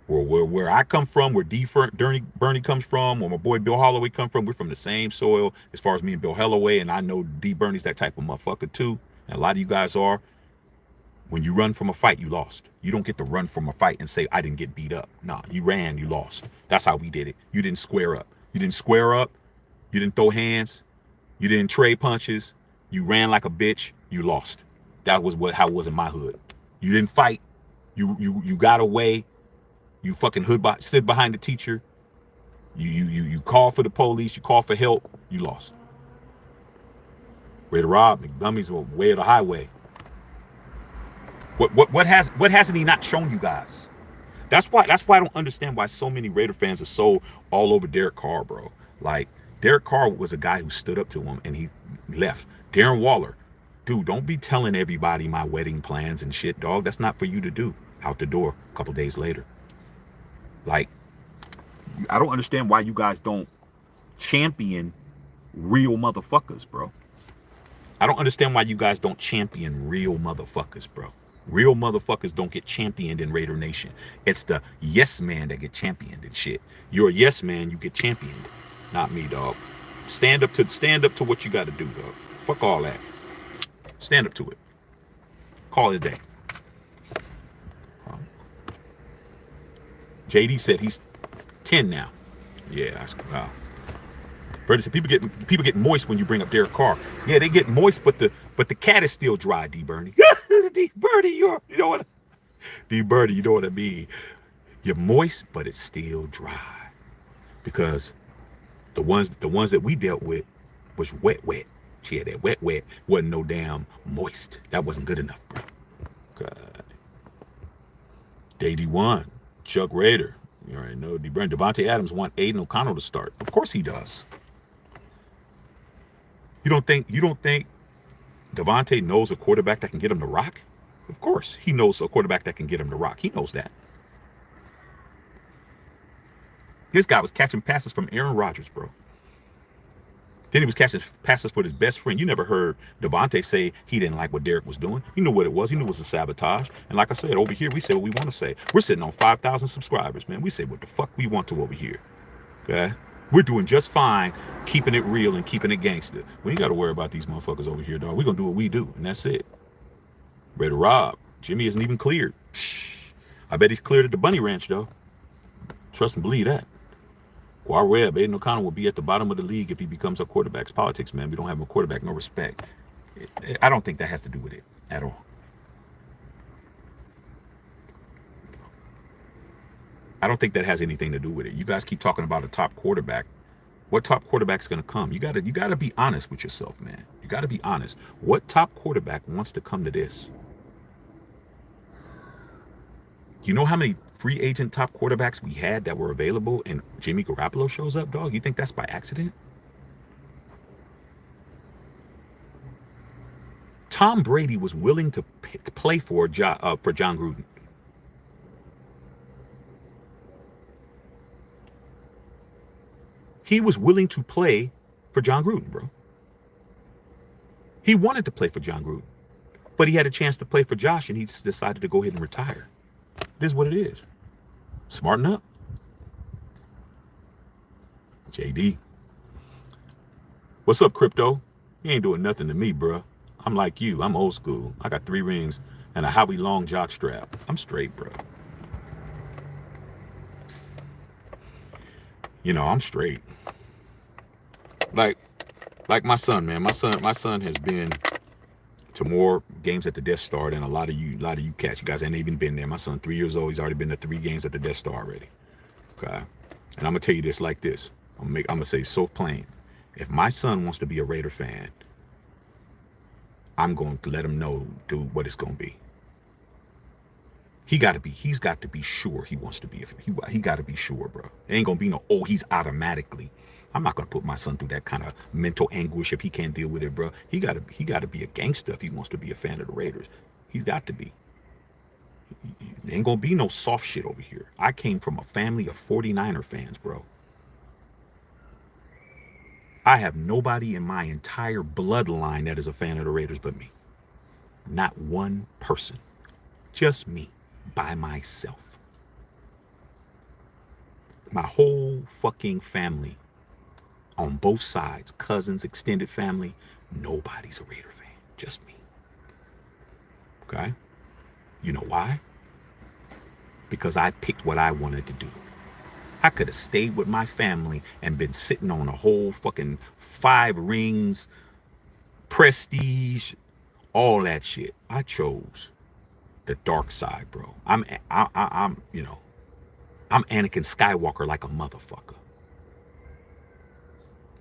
Where I come from, where Bernie comes from, where my boy Bill Holloway come from, we're from the same soil as far as me and Bill Holloway, and I know D. Bernie's that type of motherfucker too, and a lot of you guys are. When you run from a fight, you lost. You don't get to run from a fight and say, I didn't get beat up. Nah, you ran, you lost. That's how we did it. You didn't square up. You didn't throw hands. You didn't trade punches. You ran like a bitch, you lost. That was how it was in my hood. You didn't fight. You got away. You fucking stood behind the teacher. You called for the police. You called for help. You lost. Way to rob, McDummies were way of the highway. What hasn't he not shown you guys? That's why I don't understand why so many Raider fans are so all over Derek Carr, bro. Like, Derek Carr was a guy who stood up to him and he left. Darren Waller, dude, don't be telling everybody my wedding plans and shit, dog. That's not for you to do. Out the door a couple days later. Like, I don't understand why you guys don't champion real motherfuckers, bro. I don't understand why you guys don't champion real motherfuckers, bro. Real motherfuckers don't get championed in Raider Nation. It's the yes man that get championed and shit. You're a yes man, you get championed. Not me, dog. Stand up to what you got to do, dog. Fuck all that. Stand up to it. Call it a day. JD said he's 10 now. Yeah, wow. Birdie said people get moist when you bring up Derek Carr. Yeah, they get moist, but the cat is still dry, D. Bernie. D. Birdie, you know what? D. Birdie, you know what I mean? You're moist, but it's still dry. Because the ones that we dealt with was wet. She had that wet. Wasn't no damn moist. That wasn't good enough, bro. God. Day-D1. Chuck Raider. You already know. D. Bernie. Devontae Adams want Aiden O'Connell to start. Of course he does. You don't think Devontae knows a quarterback that can get him to rock? Of course he knows a quarterback that can get him to rock. He knows that. This guy was catching passes from Aaron Rodgers, bro. Then he was catching passes for his best friend. You never heard Devontae say he didn't like what Derek was doing. He knew what it was. He knew it was a sabotage. And like I said, over here, we say what we want to say. We're sitting on 5,000 subscribers, man. We say what the fuck we want to over here. Okay? We're doing just fine keeping it real and keeping it gangster. We ain't got to worry about these motherfuckers over here, dog. We're going to do what we do, and that's it. Ready to rob. Jimmy isn't even cleared. I bet he's cleared at the Bunny Ranch, though. Trust and believe that. Guar Webb, Aiden O'Connell will be at the bottom of the league if he becomes our quarterback's politics, man. We don't have a quarterback, no respect. I don't think that has to do with it at all. I don't think that has anything to do with it. You guys keep talking about a top quarterback. What top quarterback's going to come? You got to be honest with yourself, man. You got to be honest. What top quarterback wants to come to this? You know how many free agent top quarterbacks we had that were available and Jimmy Garoppolo shows up, dog? You think that's by accident? Tom Brady was willing to play for John Gruden. He was willing to play for John Gruden, bro. He wanted to play for John Gruden, but he had a chance to play for Josh, and he just decided to go ahead and retire. This is what it is. Smarten up. JD. What's up, Crypto? You ain't doing nothing to me, bro. I'm like you. I'm old school. I got 3 rings and a Howie Long jock strap. I'm straight, bro. You know, I'm straight. Like my son, man. My son has been to more games at the Death Star than a lot of you cats. You guys ain't even been there. My son, 3 years old, he's already been to 3 games at the Death Star already. Okay. And I'm gonna tell you this like this. I'm gonna say so plain. If my son wants to be a Raider fan, I'm going to let him know, dude, what it's gonna be. He's got to be sure he wants to be. He got to be sure, bro. It ain't gonna be no, oh, he's automatically. I'm not gonna put my son through that kind of mental anguish if he can't deal with it, bro. He gotta be a gangster if he wants to be a fan of the Raiders. He's got to be. There ain't gonna be no soft shit over here. I came from a family of 49er fans, bro. I have nobody in my entire bloodline that is a fan of the Raiders but me. Not one person. Just me, by myself. My whole fucking family, on both sides, cousins, extended family, nobody's a Raider fan. Just me. Okay? You know why? Because I picked what I wanted to do. I could have stayed with my family and been sitting on a whole fucking 5 rings, prestige, all that shit. I chose the dark side, bro. I'm Anakin Skywalker like a motherfucker.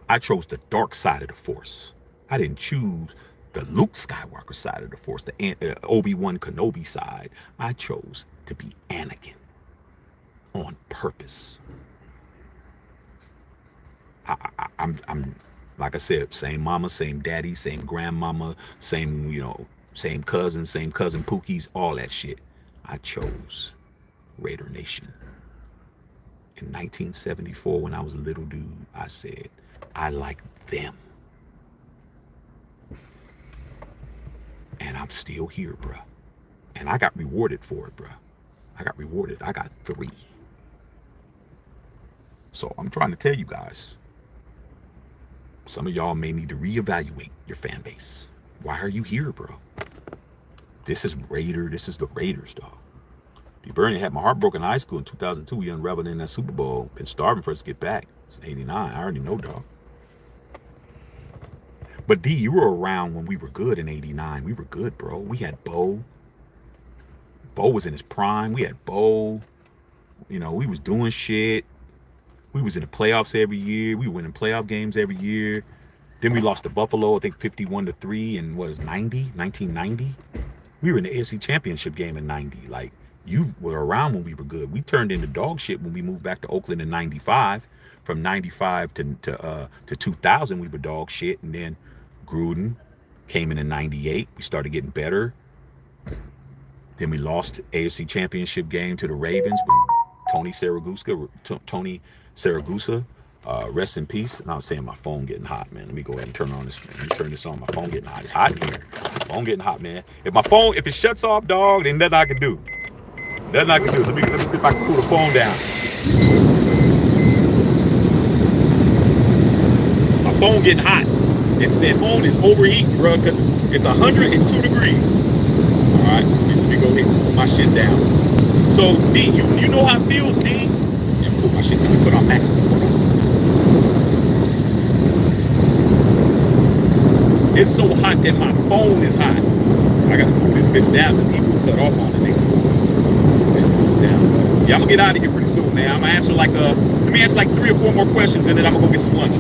I chose the dark side of the Force. I didn't choose the Luke Skywalker side of the Force, the Obi-Wan Kenobi side. I chose to be Anakin on purpose. I'm like I said, same mama, same daddy, same grandmama, same cousin Pookies, all that shit. I chose Raider Nation. In 1974, when I was a little dude, I said, I like them. And I'm still here, bruh. And I got rewarded for it, bruh. I got rewarded. I got 3. So I'm trying to tell you guys, some of y'all may need to reevaluate your fan base. Why are you here, bro? This is Raider. This is the Raiders, dog. D. Bernie had my heart broken in high school in 2002. We unraveled in that Super Bowl. Been starving for us to get back. It's 89. I already know, dog. But D, you were around when we were good in 89. We were good, bro. We had Bo. Bo was in his prime. We had Bo. You know, we was doing shit. We was in the playoffs every year. We were winning playoff games every year. Then we lost to Buffalo, I think 51-3 in 1990. We were in the AFC Championship game in 90. Like, you were around when we were good. We turned into dog shit when we moved back to Oakland in 95. From 95 to 2000, we were dog shit. And then Gruden came in 98. We started getting better. Then we lost AFC Championship game to the Ravens when Tony Saragusa, rest in peace. And I was saying my phone getting hot, man. Let me go ahead and turn on this. Let me turn this on. My phone getting hot. It's hot in here. My phone getting hot, man. If it shuts off, dog, then nothing I can do. Nothing I can do. Let me see if I can cool the phone down. My phone getting hot. It said phone is overheating, bro, because it's 102 degrees. All right, let me go ahead and cool my shit down. So D, you know how it feels, D. Cool my shit. Let me put on maximum. It's so hot that my phone is hot. I gotta cool this bitch down because he will cut off on the nigga. Let's cool it down. Yeah, I'm gonna get out of here pretty soon, man. I'm gonna answer let me answer like 3 or 4 more questions and then I'm gonna go get some lunch.